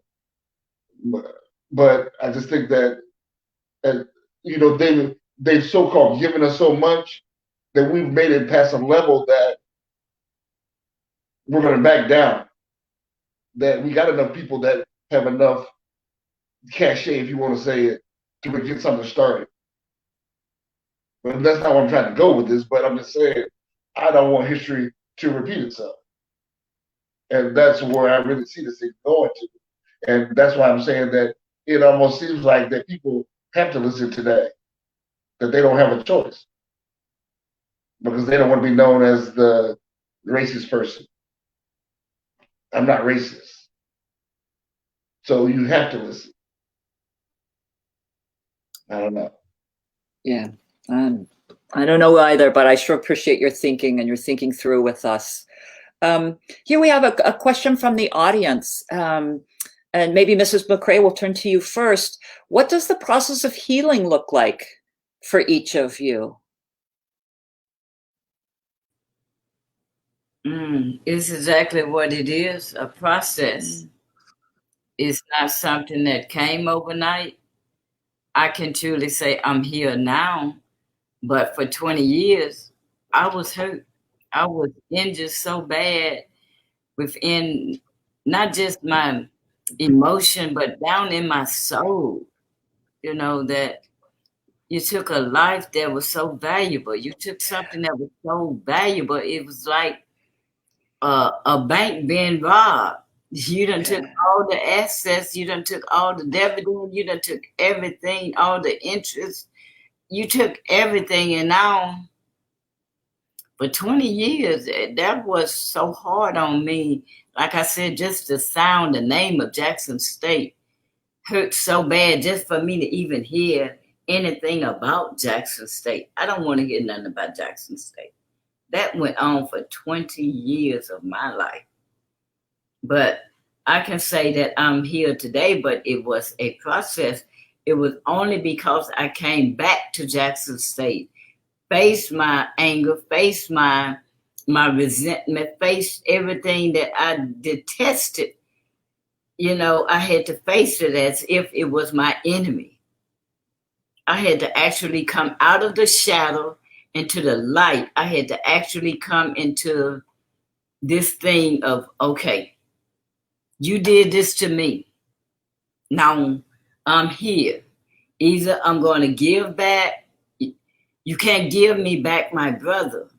it. But I just think that, they've so-called given us so much that we've made it past a level that we're going to back down. That we got enough people that have enough cachet, if you want to say it, to get something started. But that's not where I'm trying to go with this, but I'm just saying I don't want history to repeat itself. And that's where I really see this thing going to. And that's why I'm saying that it almost seems like that people have to listen today, that they don't have a choice because they don't want to be known as the racist person. I'm not racist. So you have to listen. I don't know. Yeah. I don't know either, but I sure appreciate your thinking and your thinking through with us. Here we have a question from the audience. And maybe Mrs. McCray will turn to you first. What does the process of healing look like for each of you? It's exactly what it is, a process. It's not something that came overnight. I can truly say I'm here now, but for 20 years, I was hurt. I was injured so bad within not just my emotion, but down in my soul, that you took a life that was so valuable. You took something that was so valuable. It was like a bank being robbed. You done took all the assets. You done took all the dividend. You done took everything, all the interest. You took everything. And now, for 20 years, that was so hard on me. Like I said, just the sound, the name of Jackson State hurt so bad just for me to even hear anything about Jackson State. I don't want to hear nothing about Jackson State. That went on for 20 years of my life. But I can say that I'm here today, but it was a process. It was only because I came back to Jackson State, faced my anger, faced my resentment, faced everything that I detested. I had to face it as if it was my enemy. I had to actually come out of the shadow into the light. I had to actually come into this thing of, okay, you did this to me. Now I'm here. Either I'm going to give back. You can't give me back my brother.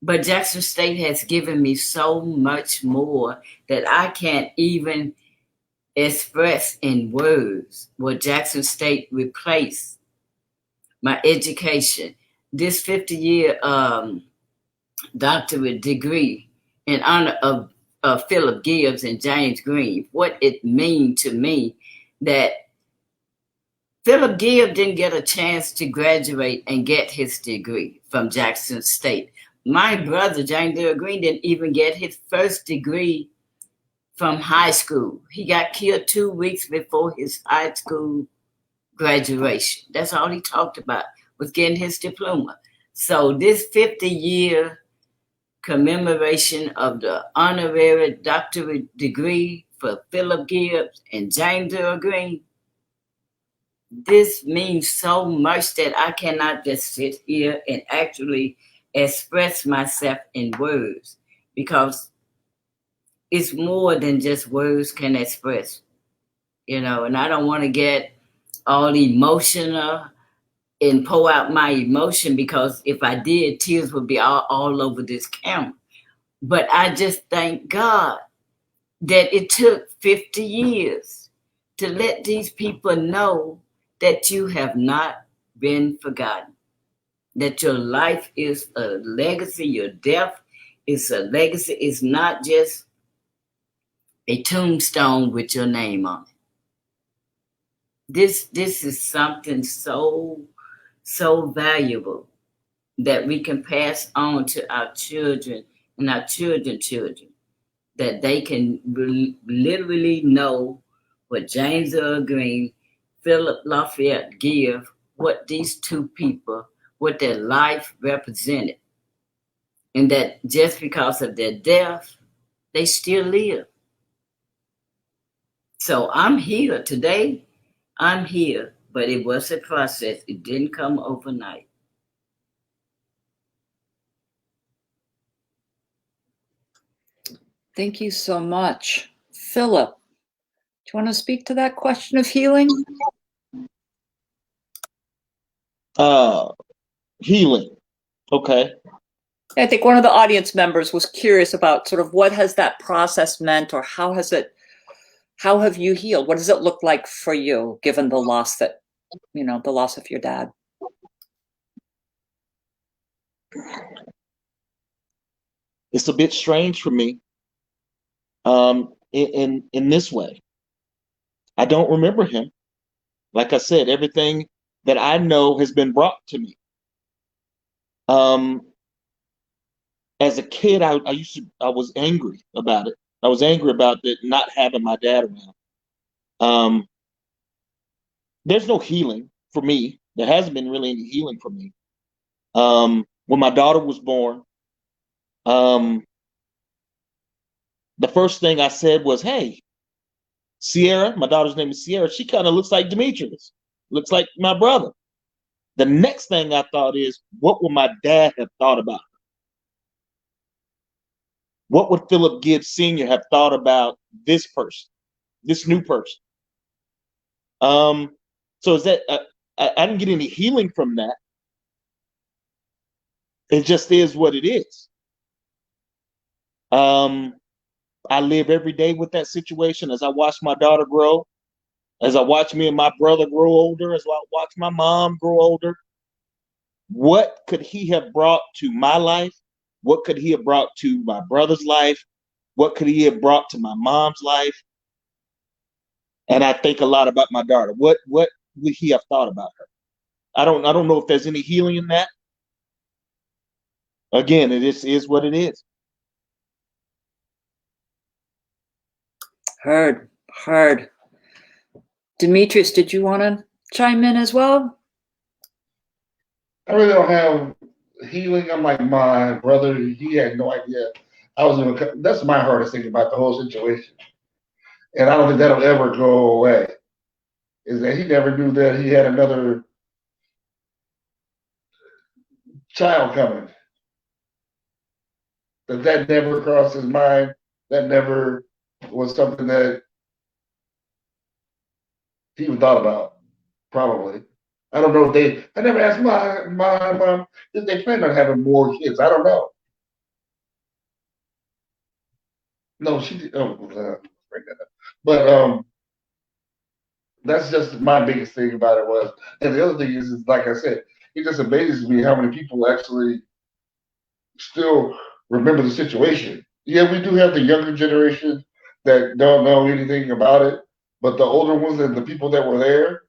But Jackson State has given me so much more that I can't even express in words what Jackson State replaced my education. This 50-year doctorate degree in honor of Phillip Gibbs and James Green, what it means to me that Phillip Gibbs didn't get a chance to graduate and get his degree from Jackson State. My brother, James Earl Green, didn't even get his first degree from high school. He got killed 2 weeks before his high school graduation. That's all he talked about, was getting his diploma. So this 50-year commemoration of the honorary doctorate degree for Phillip Gibbs and James Earl Green, this means so much that I cannot just sit here and actually express myself in words, because it's more than just words can express, and I don't want to get all emotional and pour out my emotion, because if I did, tears would be all over this camera. But I just thank God that it took 50 years to let these people know that you have not been forgotten, that your life is a legacy, your death is a legacy. It's not just a tombstone with your name on it. This is something so valuable that we can pass on to our children and our children's children, that they can literally know what James Earl Green, Phillip Lafayette Gibbs, what these two people, what their life represented. And that just because of their death, they still live. So I'm here today. I'm here, but it was a process. It didn't come overnight. Thank you so much. Phillip, do you want to speak to that question of healing? Healing. Okay. I think one of the audience members was curious about sort of what has that process meant, or how have you healed? What does it look like for you, given the loss the loss of your dad? It's a bit strange for me. In this way, I don't remember him. Like I said, everything that I know has been brought to me. As a kid, I was angry about it. I was angry about not having my dad around. There's no healing for me. There hasn't been really any healing for me. When my daughter was born, the first thing I said was, "Hey, Sierra," my daughter's name is Sierra, "she kind of looks like Demetrius, looks like my brother." The next thing I thought is, what would my dad have thought about her? What would Phillip Gibbs Sr. have thought about this person, this new person? So is that I didn't get any healing from that. It just is what it is. I live every day with that situation as I watch my daughter grow, as I watch me and my brother grow older, as I watch my mom grow older. What could he have brought to my life? What could he have brought to my brother's life? What could he have brought to my mom's life? And I think a lot about my daughter. What would he have thought about her? I don't know if there's any healing in that. Again, it is what it is. Heard. Demetrius, did you want to chime in as well? I really don't have healing. I'm like my brother. He had no idea I was even. That's my hardest thing about the whole situation, and I don't think that'll ever go away. Is that he never knew that he had another child coming. That never crossed his mind. That never was something that he even thought about, probably. I don't know if I never asked my mom if they plan on having more kids. I don't know. No, she did. Oh, bring that up. But that's just my biggest thing about it was. And the other thing is like I said, it just amazes me how many people actually still remember the situation. Yeah, we do have the younger generation that don't know anything about it, but the older ones and the people that were there,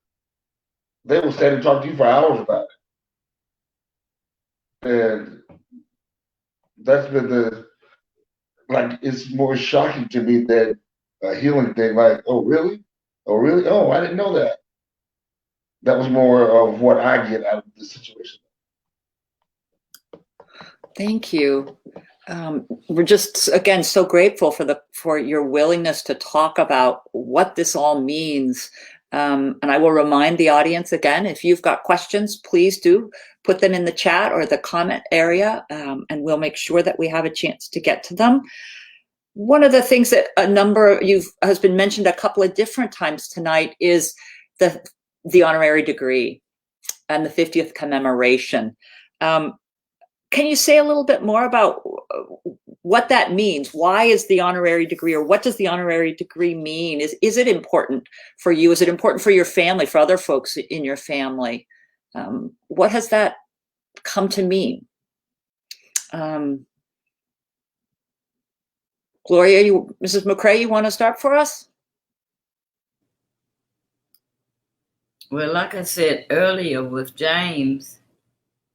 they will stand and talk to you for hours about it. And that's been it's more shocking to me than a healing thing. Like, oh, really? Oh, really? Oh, I didn't know that. That was more of what I get out of the situation. Thank you. We're just, again, so grateful for your willingness to talk about what this all means. And I will remind the audience again, if you've got questions, please do put them in the chat or the comment area, and we'll make sure that we have a chance to get to them. One of the things that has been mentioned a couple of different times tonight is the honorary degree and the 50th commemoration. Can you say a little bit more about what that means? Why is the honorary degree, or what does the honorary degree mean? Is it important for you? Is it important for your family, for other folks in your family? What has that come to mean? Gloria, Mrs. McCray, you want to start for us? Well, like I said earlier with James,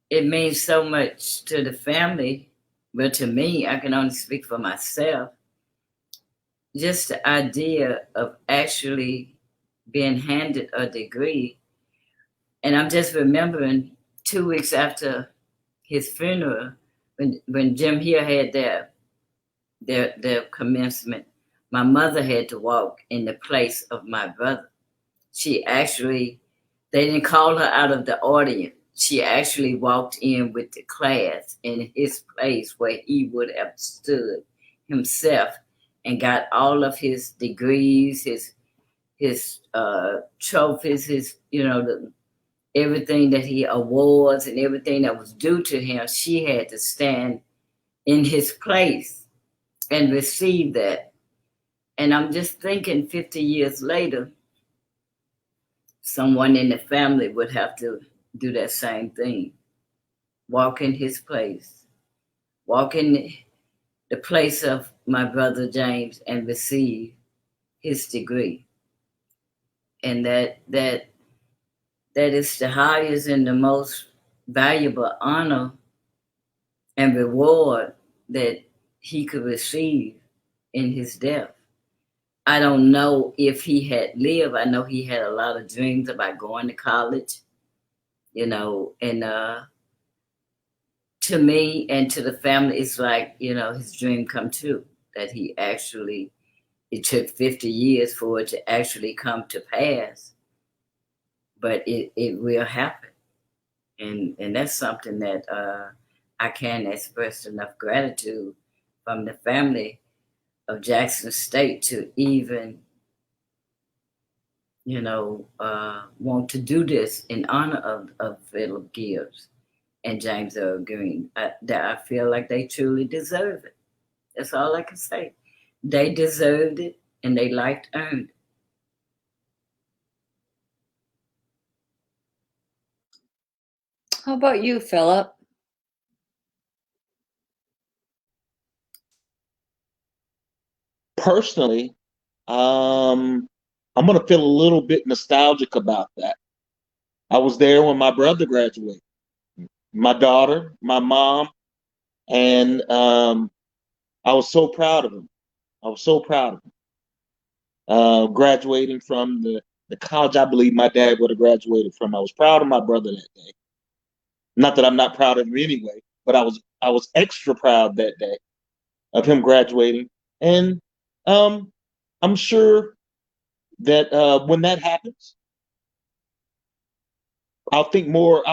it means so much to the family, but to me, I can only speak for myself. Just the idea of actually being handed a degree. And I'm just remembering 2 weeks after his funeral, when Jim here had their commencement, my mother had to walk in the place of my brother. They didn't call her out of the audience. She actually walked in with the class in his place where he would have stood himself and got all of his degrees, his trophies, everything that he awards and everything that was due to him. She had to stand in his place and receive that. And I'm just thinking 50 years later, someone in the family would have to do that same thing. Walk in his place. Walk in the place of my brother James and receive his degree. And that is the highest and the most valuable honor and reward that he could receive in his death. I don't know if he had lived. I know he had a lot of dreams about going to college, and to me and to the family, it's like, his dream come true, that it took 50 years for it to actually come to pass, but it will happen. And that's something that I can't express enough gratitude from the family of Jackson State to even, want to do this in honor of Phillip Gibbs and James Earl Green. That I feel like they truly deserve it. That's all I can say. They deserved it, and they earned it. How about you, Phillip? Personally, I'm going to feel a little bit nostalgic about that. I was there when my brother graduated, my daughter, my mom, and I was so proud of him. Graduating from the college I believe my dad would have graduated from. I was proud of my brother that day. Not that I'm not proud of him anyway, but I was extra proud that day of him graduating. And I'm sure that when that happens, I'll think more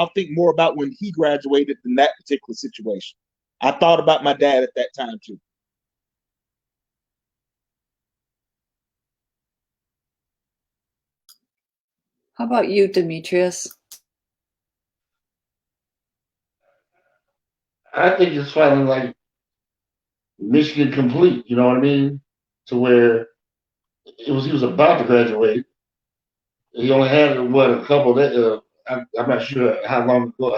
about when he graduated than that particular situation. I thought about my dad at that time too. How about you, Demetrius? I think it's finally like Michigan complete, you know what I mean? To where he was about to graduate. He only had a couple of days. I'm not sure how long ago,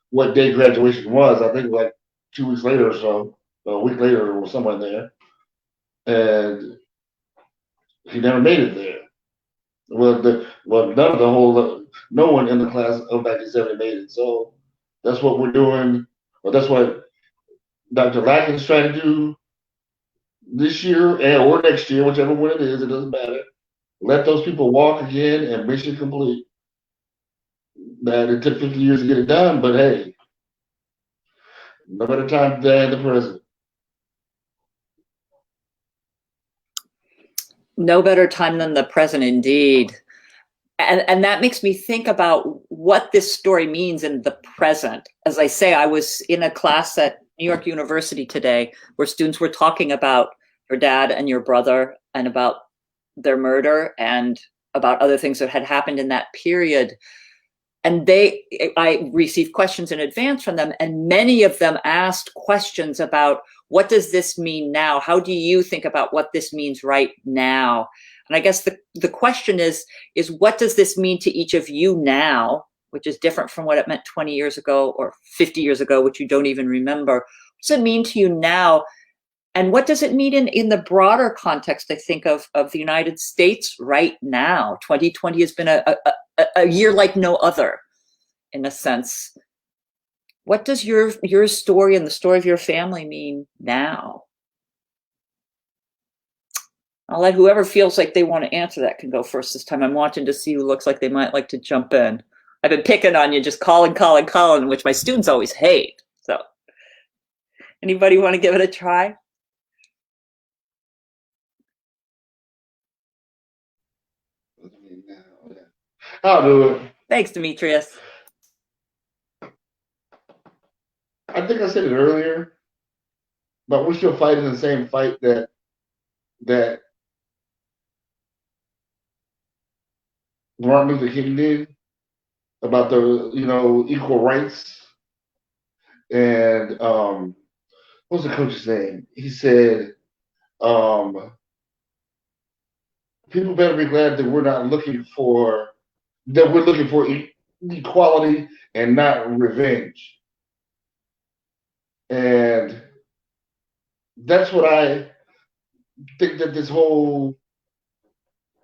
what day graduation was. I think like 2 weeks later or so, a week later or somewhere there. And he never made it there. No one in the class of 1970 made it. So that's what we're doing. Well, that's what Dr. Latkin's trying to do this year or next year, whichever one it is. It doesn't matter. Let those people walk again and mission complete. That it took 50 years to get it done, but hey, no better time than the present. No better time than the present, indeed. And that makes me think about what this story means in the present. As I say, I was in a class at New York University today where students were talking about your dad and your brother and about their murder and about other things that had happened in that period. And I received questions in advance from them, and many of them asked questions about, what does this mean now? How do you think about what this means right now? And I guess the question is what does this mean to each of you now, which is different from what it meant 20 years ago or 50 years ago, which you don't even remember. What does it mean to you now? And what does it mean in the broader context, I think, of the United States right now? 2020 has been a year like no other, in a sense. What does your story and the story of your family mean now? I'll let whoever feels like they want to answer that can go first this time. I'm watching to see who looks like they might like to jump in. I've been picking on you, just calling, which my students always hate. So anybody want to give it a try? I'll do it. Thanks, Demetrius. I think I said it earlier, but we're still fighting the same fight that Martin Luther King did about the equal rights. And what's the coach's name? He said, people better be glad that we're looking for equality and not revenge. And that's what I think that this whole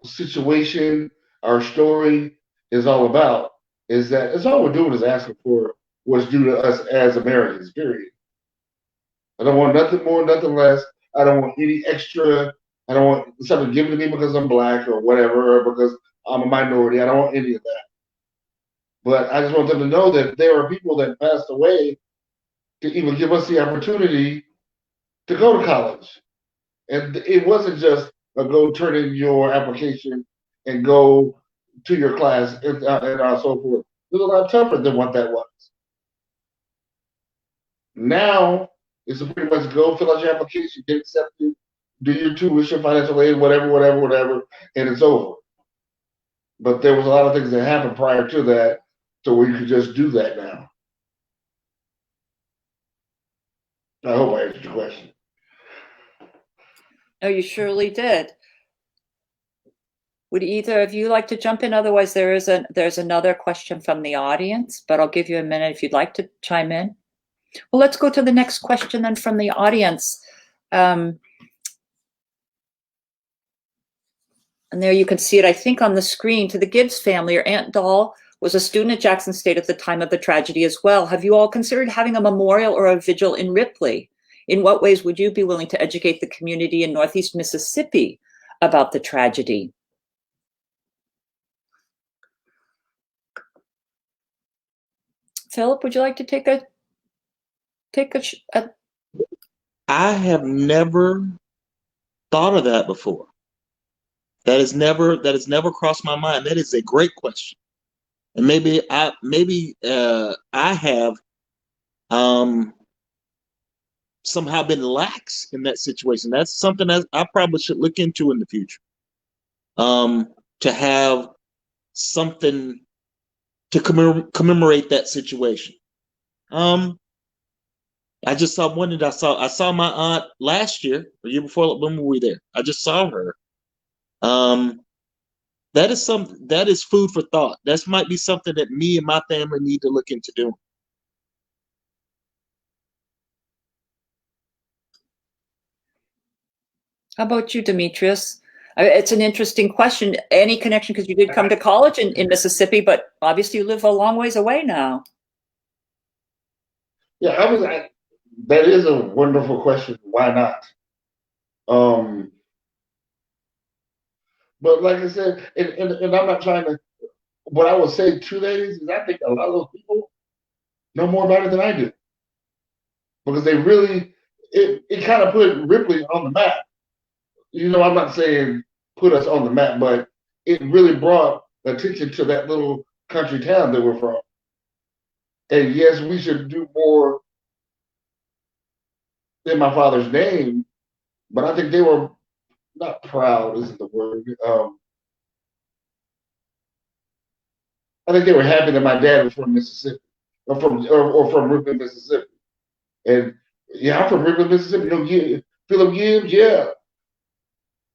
situation, our story, is all about. Is that it's all we're doing is asking for what's due to us as Americans, period. I don't want nothing more, nothing less. I don't want any extra. I don't want something given to me because I'm black or whatever, or because I'm a minority. I don't want any of that. But I just want them to know that there are people that passed away to even give us the opportunity to go to college. And it wasn't just a go turn in your application and go to your class and so forth. It was a lot tougher than what that was. Now, it's pretty much go fill out your application, get accepted, do your tuition, financial aid, whatever, and it's over. But there was a lot of things that happened prior to that, so where you could just do that now. I hope I answered your question. No, you surely did. Would either of you like to jump in? Otherwise, there's another question from the audience, but I'll give you a minute if you'd like to chime in. Well, let's go to the next question then from the audience. And there you can see it, I think, on the screen. To the Gibbs family, your Aunt Doll was a student at Jackson State at the time of the tragedy as well. Have you all considered having a memorial or a vigil in Ripley? In what ways would you be willing to educate the community in Northeast Mississippi about the tragedy? Philip, would you like to take a I have never thought of that before. That has never crossed my mind. That is a great question. And maybe I have somehow been lax in that situation. That's something that I probably should look into in the future. To have something to commemorate that situation. I just saw one that I saw my aunt last year, the year before. When were we there? I just saw her. That is food for thought. That might be something that me and my family need to look into doing. How about you, Demetrius? It's an interesting question. Any connection, because you did come to college in Mississippi, but obviously you live a long ways away now. Yeah, that is a wonderful question. Why not? But like I said, and I'm not trying to, what I would say to that is I think a lot of those people know more about it than I do. Because they really, it kind of put Ripley on the map. You know, I'm not saying put us on the map, but it really brought attention to that little country town that we're from. And yes, we should do more in my father's name, but I think they were not proud, isn't the word. I think they were happy that my dad was from Mississippi, or from Ripley, Mississippi. And yeah, I'm from Ripley, Mississippi. You know, Phillip Gibbs, yeah.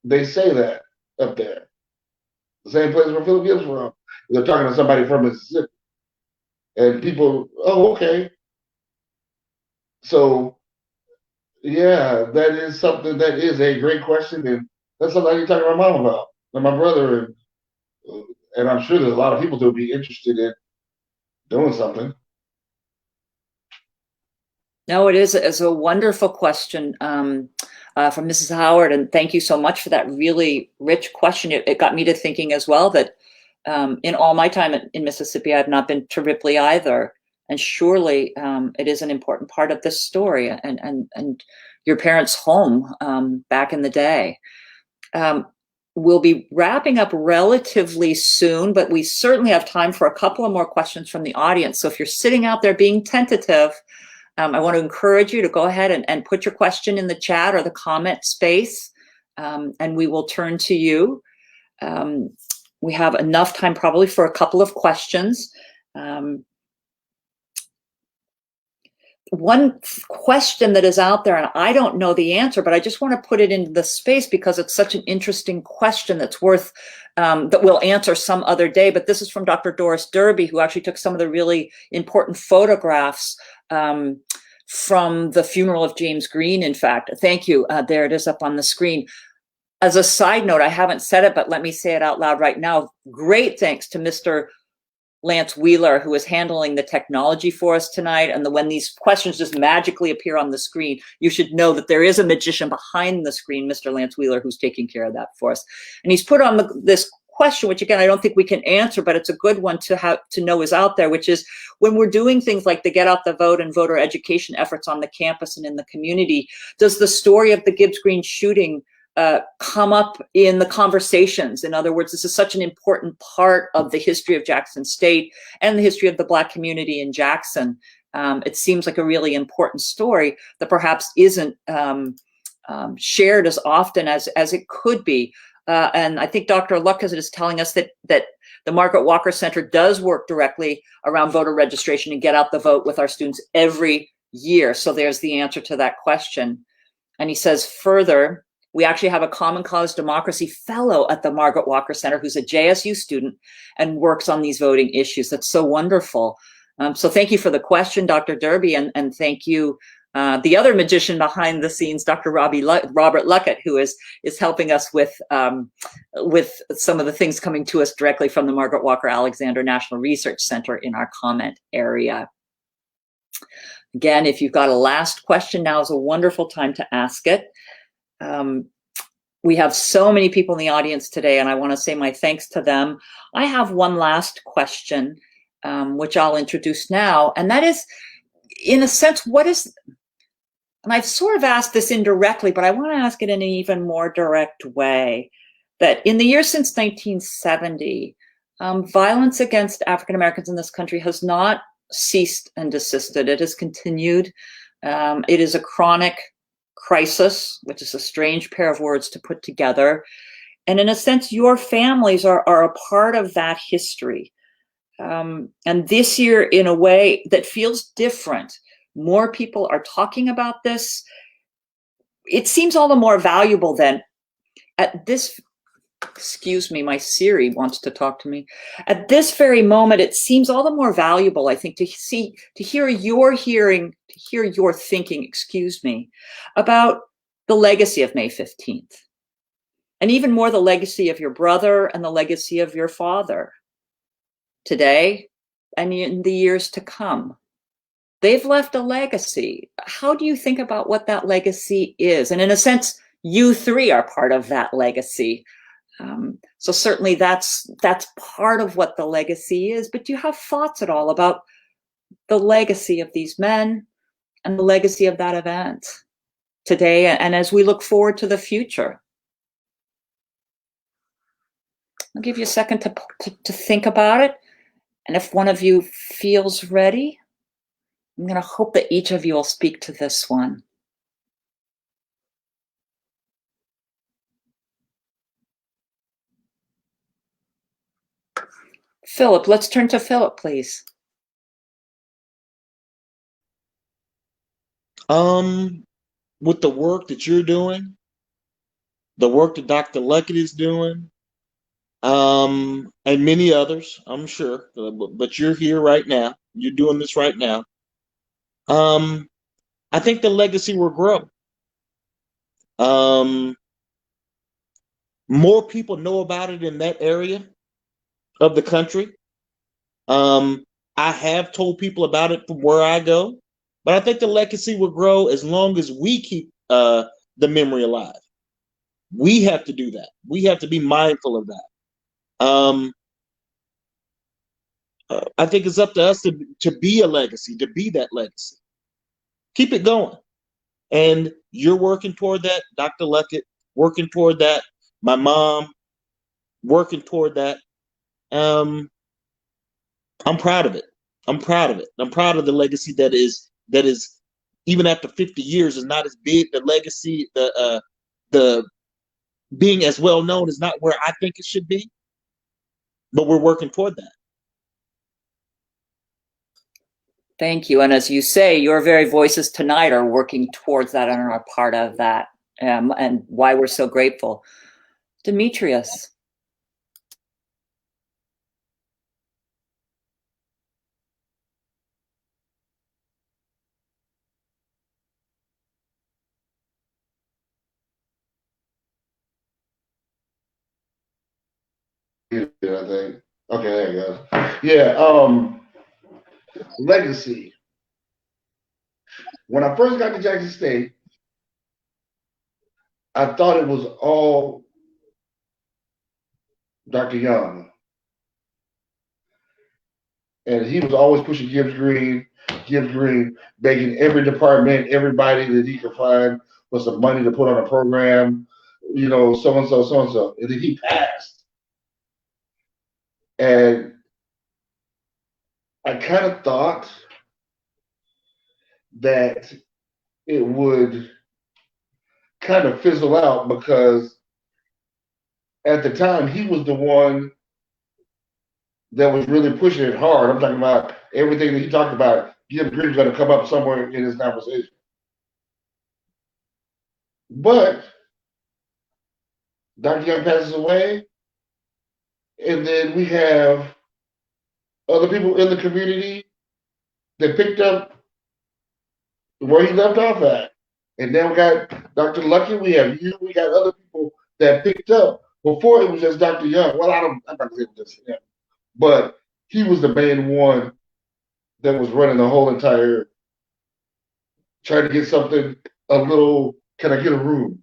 They say that up there. The same place where Phillip Gibbs from. They're talking to somebody from Mississippi. And people, oh, okay. So, yeah, that is something that is a great question. And that's something I need to talk to my mom about, and my brother. And I'm sure there's a lot of people that would be interested in doing something. No, it's a wonderful question from Mrs. Howard, and thank you so much for that really rich question. It got me to thinking as well that in all my time in Mississippi, I've not been to Ripley either, and surely it is an important part of this story and your parents' home back in the day. We'll be wrapping up relatively soon, but we certainly have time for a couple of more questions from the audience. So if you're sitting out there being tentative, I want to encourage you to go ahead and put your question in the chat or the comment space, and we will turn to you. We have enough time probably for a couple of questions. One question that is out there, and I don't know the answer, but I just want to put it into the space because it's such an interesting question that's worth, that we'll answer some other day. But this is from Dr. Doris Derby, who actually took some of the really important photographs from the funeral of James Green, in fact. Thank you. There it is up on the screen. As a side note, I haven't said it, but let me say it out loud right now. Great thanks to Mr. Lance Wheeler, who is handling the technology for us tonight. And when these questions just magically appear on the screen, you should know that there is a magician behind the screen, Mr. Lance Wheeler, who's taking care of that for us. And he's put on this question, which again, I don't think we can answer, but it's a good one to know is out there, which is when we're doing things like the Get Out the Vote and voter education efforts on the campus and in the community, does the story of the Gibbs-Green shooting come up in the conversations? In other words, this is such an important part of the history of Jackson State and the history of the Black community in Jackson. It seems like a really important story that perhaps isn't shared as often as it could be. And I think Dr. Lucas is telling us that the Margaret Walker Center does work directly around voter registration and Get Out the Vote with our students every year. So there's the answer to that question. And he says further, we actually have a Common Cause Democracy Fellow at the Margaret Walker Center who's a JSU student and works on these voting issues. That's so wonderful. So thank you for the question, Dr. Derby, and thank you, the other magician behind the scenes, Dr. Robert Luckett, who is helping us with some of the things coming to us directly from the Margaret Walker Alexander National Research Center in our comment area. Again, if you've got a last question, now is a wonderful time to ask it. We have so many people in the audience today, and I want to say my thanks to them. I have one last question, which I'll introduce now, and that is, in a sense, what is, and I've sort of asked this indirectly, but I want to ask it in an even more direct way, that in the years since 1970, Violence against African Americans in this country has not ceased and desisted. It has continued. It is a chronic crisis, which is a strange pair of words to put together. And in a sense, your families are a part of that history. And this year, in a way that feels different, more people are talking about this. It seems all the more valuable then at this, excuse me, my Siri wants to talk to me. At this very moment, it seems all the more valuable, I think, to hear your thinking, excuse me, about the legacy of May 15th. And even more the legacy of your brother and the legacy of your father today and in the years to come. They've left a legacy. How do you think about what that legacy is? And in a sense, you three are part of that legacy. So certainly that's part of what the legacy is. But do you have thoughts at all about the legacy of these men and the legacy of that event today and as we look forward to the future? I'll give you a second to think about it. And if one of you feels ready, I'm going to hope that each of you will speak to this one. Philip, let's turn to Philip, please. With the work that you're doing, the work that Dr. Luckett is doing, and many others, I'm sure, but you're here right now. You're doing this right now. I think the legacy will grow. More people know about it in that area of the country. I have told people about it from where I go, but I think the legacy will grow as long as we keep the memory alive. We have to do that. We have to be mindful of that. I think it's up to us to be a legacy, to be that legacy. Keep it going. And you're working toward that, Dr. Luckett, working toward that, my mom, working toward that. I'm proud of it. I'm proud of it. I'm proud of the legacy that is even after 50 years is not as big. The legacy, the being as well known is not where I think it should be, but we're working toward that. Thank you. And as you say, your very voices tonight are working towards that and are a part of that, and why we're so grateful. Demetrius. I think. Okay, there you go. Yeah, legacy. When I first got to Jackson State, I thought it was all Dr. Young. And he was always pushing Gibbs-Green, begging every department, everybody that he could find for some money to put on a program, you know, so-and-so, so-and-so. And then he passed. And I kind of thought that it would kind of fizzle out because at the time he was the one that was really pushing it hard. I'm talking about everything that he talked about. Gibbs-Green's going to come up somewhere in this conversation. But Dr. Young passes away, and then we have other people in the community that picked up where he left off at. And then we got Dr. Luckett, we have you, we got other people that picked up. Before it was just Dr. Young. Well, I'm not going to say it was just him, but he was the main one that was running the whole entire, trying to get something a little, can I get a room?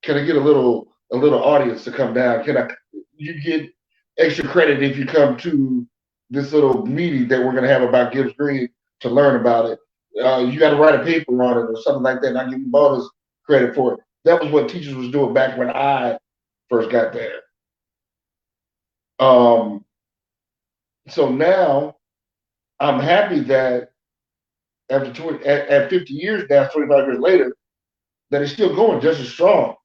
Can I get a little audience to come down? You get extra credit if you come to this little meeting that we're going to have about Gibbs-Green to learn about it. You got to write a paper on it or something like that, and I'll give you bonus credit for it. That was what teachers was doing back when I first got there. So now I'm happy that after at 50 years now, 25 years later, that it's still going just as strong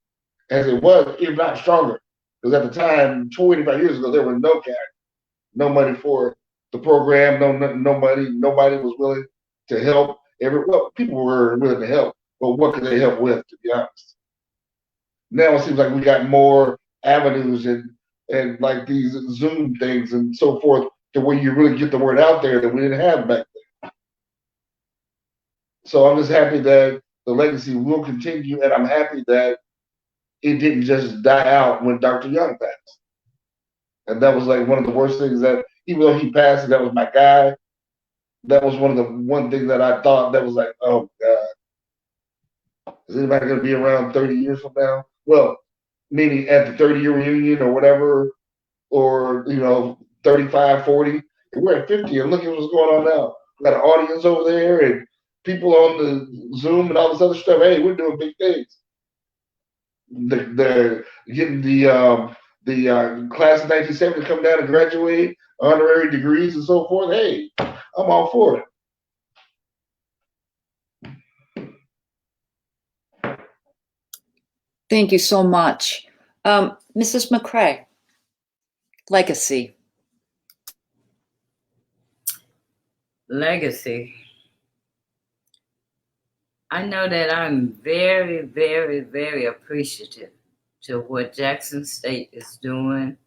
as it was, if not stronger. Because at the time, 25 years ago, there was no cash, no money for the program, nobody was willing to help. Well, people were willing to help, but what could they help with, to be honest? Now it seems like we got more avenues and like these Zoom things and so forth to where you really get the word out there that we didn't have back then. So I'm just happy that the legacy will continue, and I'm happy that it didn't just die out when Dr. Young passed. And that was like one of the worst things, that even though he passed and that was my guy, that was one thing that I thought that was like, oh God, is anybody going to be around 30 years from now? Well, meaning at the 30-year reunion or whatever, or 35, 40. And we're at 50, and look at what's going on now. We got an audience over there and people on the Zoom and all this other stuff. Hey, we're doing big things. They're getting the class of 1970 to come down and graduate, honorary degrees and so forth. Hey, I'm all for it. Thank you so much. Mrs. McCray, legacy. Legacy. I know that I'm very, very, very appreciative to what Jackson State is doing.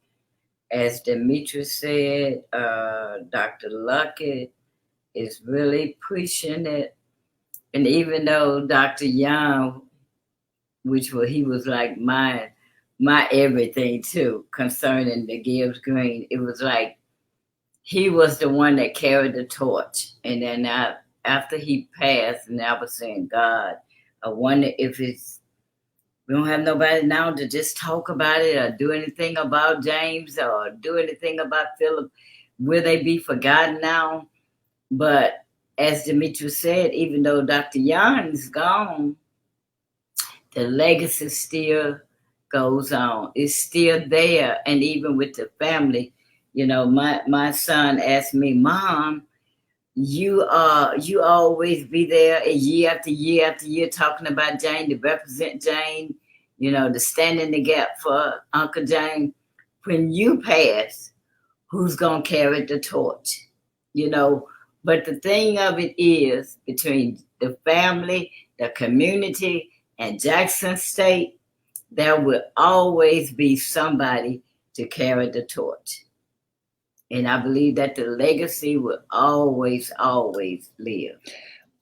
As Demetrius said, Dr. Luckett is really pushing it. And even though Dr. Young, he was like my everything too, concerning the Gibbs-Green, it was like he was the one that carried the torch. And then after he passed, and I was saying, God, I wonder if we don't have nobody now to just talk about it or do anything about James or do anything about Phillip. Will they be forgotten now? But as Demetrius said, even though Dr. Young's gone, the legacy still goes on. It's still there. And even with the family, my son asked me, Mom, you always be there year after year after year talking about Jane, to represent Jane, to stand in the gap for Uncle Jane. When you pass, who's gonna carry the torch? But the thing of it is, between the family, the community, and Jackson State, there will always be somebody to carry the torch. And I believe that the legacy will always, always live.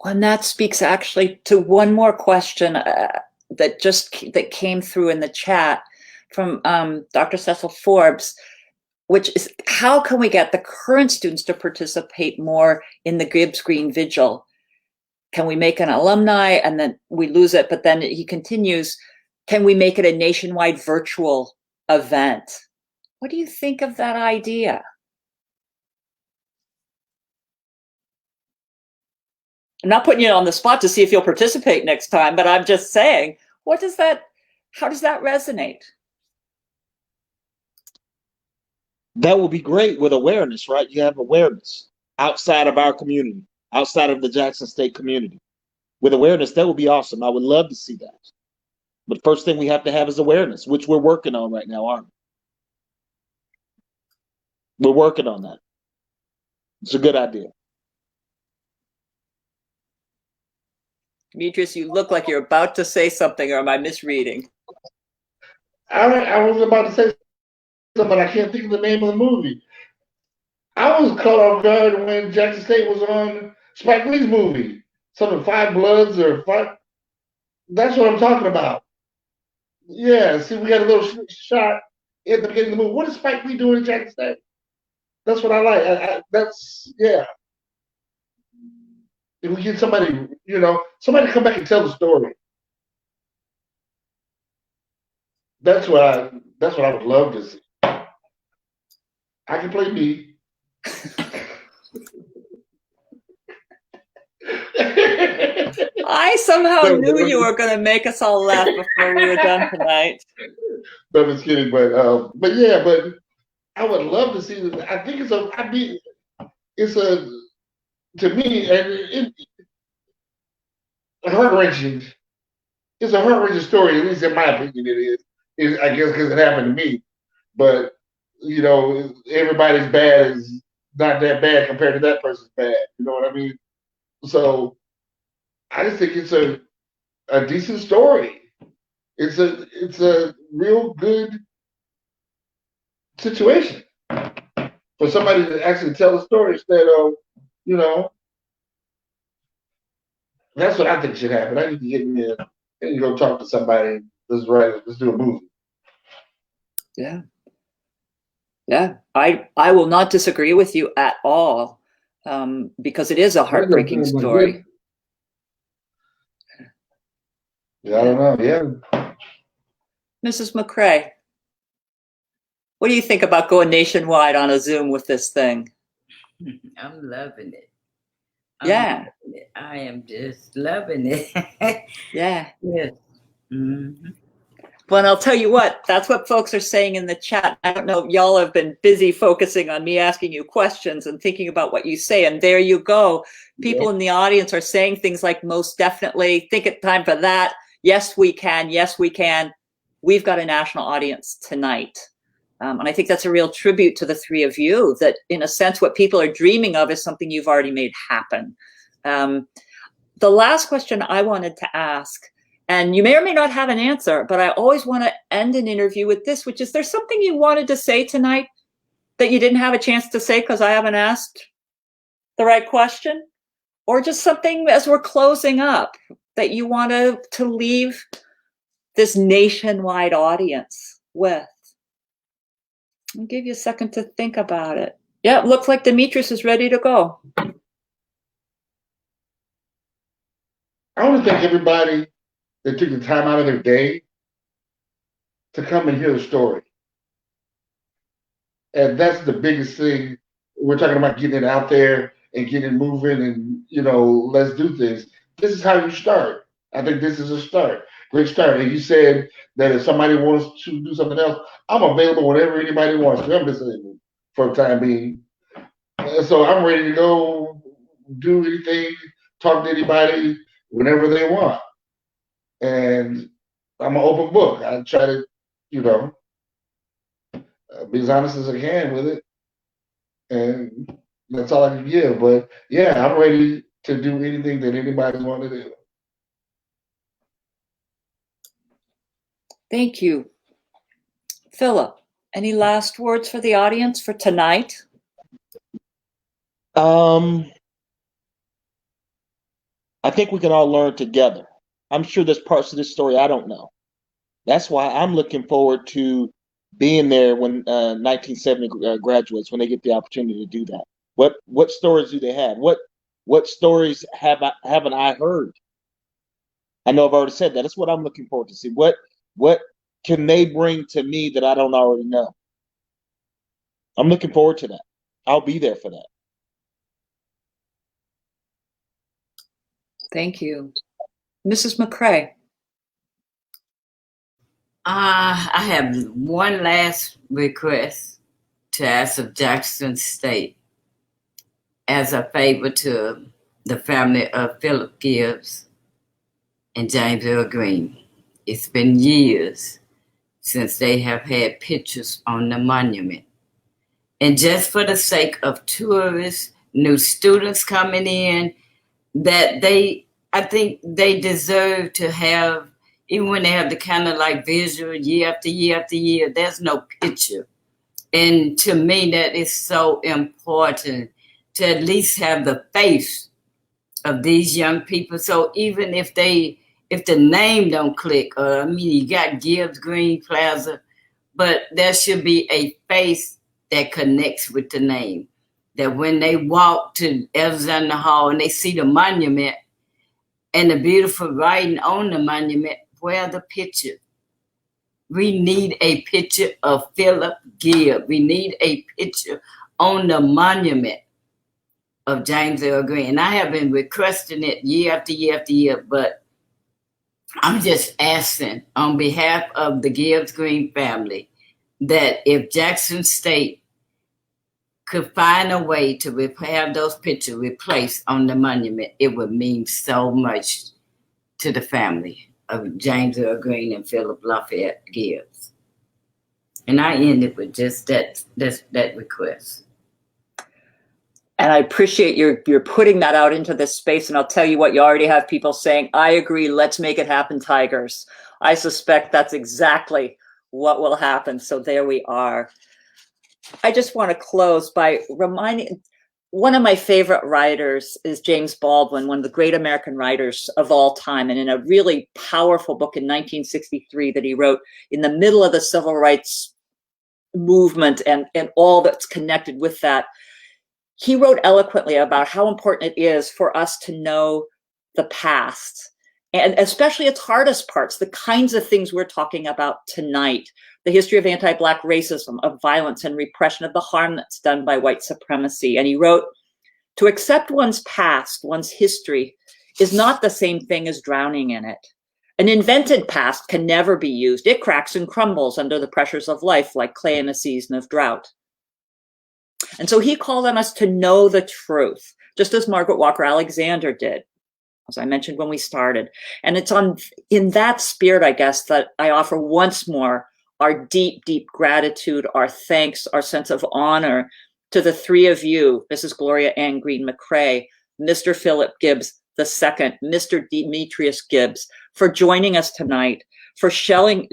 And that speaks actually to one more question that came through in the chat from Dr. Cecil Forbes, which is, how can we get the current students to participate more in the Gibbs-Green Vigil? Can we make an alumni and then we lose it? But then he continues, can we make it a nationwide virtual event? What do you think of that idea? I'm not putting you on the spot to see if you'll participate next time, but I'm just saying, how does that resonate? That would be great with awareness, right? You have awareness outside of our community, outside of the Jackson State community. With awareness, that would be awesome. I would love to see that. But first thing we have to have is awareness, which we're working on right now, aren't we? We're working on that. It's a good idea. Demetrius, you look like you're about to say something, or am I misreading? I was about to say something, but I can't think of the name of the movie. I was caught off guard when Jackson State was on Spike Lee's movie. Something Five Bloods or Five. That's what I'm talking about. Yeah, see, we got a little shot at the beginning of the movie. What is Spike Lee doing in Jackson State? That's what I like. Yeah. If we get somebody, somebody to come back and tell the story. That's what I would love to see. I can play me. I somehow knew you were going to make us all laugh before we were done tonight. No, I'm just kidding, but I would love to see this. I think it's a, to me, and heart-wrenching. It's a heart-wrenching story, at least in my opinion it is. I guess because it happened to me. But, you know, everybody's bad is not that bad compared to that person's bad. You know what I mean? So I just think it's a decent story. It's a real good situation for somebody to actually tell a story instead of, you know, that's what I think should happen. I need to get in there and go talk to somebody. Let's write it. Let's do a movie. Yeah. Yeah. I will not disagree with you at all, because it is a heartbreaking story. Yeah, I don't know. Yeah. Mrs. McCray, what do you think about going nationwide on a Zoom with this thing? I'm loving it. Yeah. I am just loving it. Yeah. Yes. Mm-hmm. Well, I'll tell you what, that's what folks are saying in the chat. I don't know if y'all have been busy focusing on me asking you questions and thinking about what you say. And there you go. People in the audience are saying things like, most definitely, think it's time for that. Yes, we can. Yes, we can. We've got a national audience tonight. And I think that's a real tribute to the three of you, that in a sense, what people are dreaming of is something you've already made happen. The last question I wanted to ask, and you may or may not have an answer, but I always want to end an interview with this, which is, there something you wanted to say tonight that you didn't have a chance to say because I haven't asked the right question? Or just something as we're closing up that you want to leave this nationwide audience with? I'll give you a second to think about it. Yeah, it looks like Demetrius is ready to go. I want to thank everybody that took the time out of their day to come and hear the story. And that's the biggest thing. We're talking about getting it out there and getting it moving and, you know, let's do things. This is how you start. I think this is a start. Great start. And you said that if somebody wants to do something else, I'm available whenever anybody wants to. I'm disabled for the time being. So I'm ready to go do anything, talk to anybody whenever they want. And I'm an open book. I try to, you know, be as honest as I can with it. And that's all I can give. But yeah, I'm ready to do anything that anybody wants to do. Thank you. Phillip, any last words for the audience for tonight? I think we can all learn together. I'm sure there's parts of this story I don't know. That's why I'm looking forward to being there when 1970 graduates, when they get the opportunity to do that. What stories do they have? What stories haven't I heard? I know I've already said that. That's what I'm looking forward to see. What can they bring to me that I don't already know? I'm looking forward to that. I'll be there for that. Thank you. Mrs. McCray. I have one last request to ask of Jackson State as a favor to the family of Phillip Gibbs and James Earl Green. It's been years since they have had pictures on the monument. And just for the sake of tourists, new students coming in, that I think they deserve to have, even when they have the kind of like visual year after year after year, there's no picture. And to me, that is so important to at least have the face of these young people. So even if the name don't click, I mean, you got Gibbs-Green Plaza, but there should be a face that connects with the name. That when they walk to Alexander Hall and they see the monument and the beautiful writing on the monument, where the picture? We need a picture of Phillip Gibbs. We need a picture on the monument of James Earl Green. And I have been requesting it year after year after year, but I'm just asking on behalf of the Gibbs-Green family that if Jackson State could find a way to have those pictures replaced on the monument, it would mean so much to the family of James Earl Green and Phillip Lafayette Gibbs. And I ended with just that request. And I appreciate you're putting that out into this space. And I'll tell you what, you already have people saying, I agree, let's make it happen, Tigers. I suspect that's exactly what will happen. So there we are. I just want to close by reminding, one of my favorite writers is James Baldwin, one of the great American writers of all time. And in a really powerful book in 1963 that he wrote in the middle of the civil rights movement and all that's connected with that, he wrote eloquently about how important it is for us to know the past, and especially its hardest parts, the kinds of things we're talking about tonight, the history of anti-Black racism, of violence and repression, of the harm that's done by white supremacy. And he wrote, to accept one's past, one's history, is not the same thing as drowning in it. An invented past can never be used. It cracks and crumbles under the pressures of life like clay in a season of drought. And so he called on us to know the truth, just as Margaret Walker Alexander did, as I mentioned when we started. And it's in that spirit, I guess, that I offer once more our deep, deep gratitude, our thanks, our sense of honor to the three of you, Mrs. Gloria Ann Green McCray, Mr. Phillip Gibbs II, Mr. Demetrius Gibbs, for joining us tonight, for sharing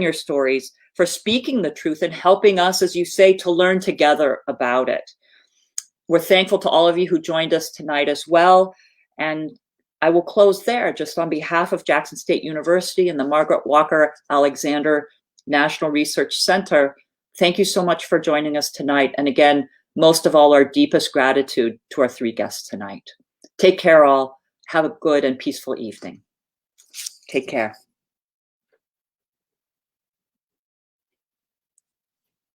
your stories, for speaking the truth and helping us, as you say, to learn together about it. We're thankful to all of you who joined us tonight as well. And I will close there just on behalf of Jackson State University and the Margaret Walker Alexander National Research Center. Thank you so much for joining us tonight. And again, most of all, our deepest gratitude to our three guests tonight. Take care all. Have a good and peaceful evening. Take care.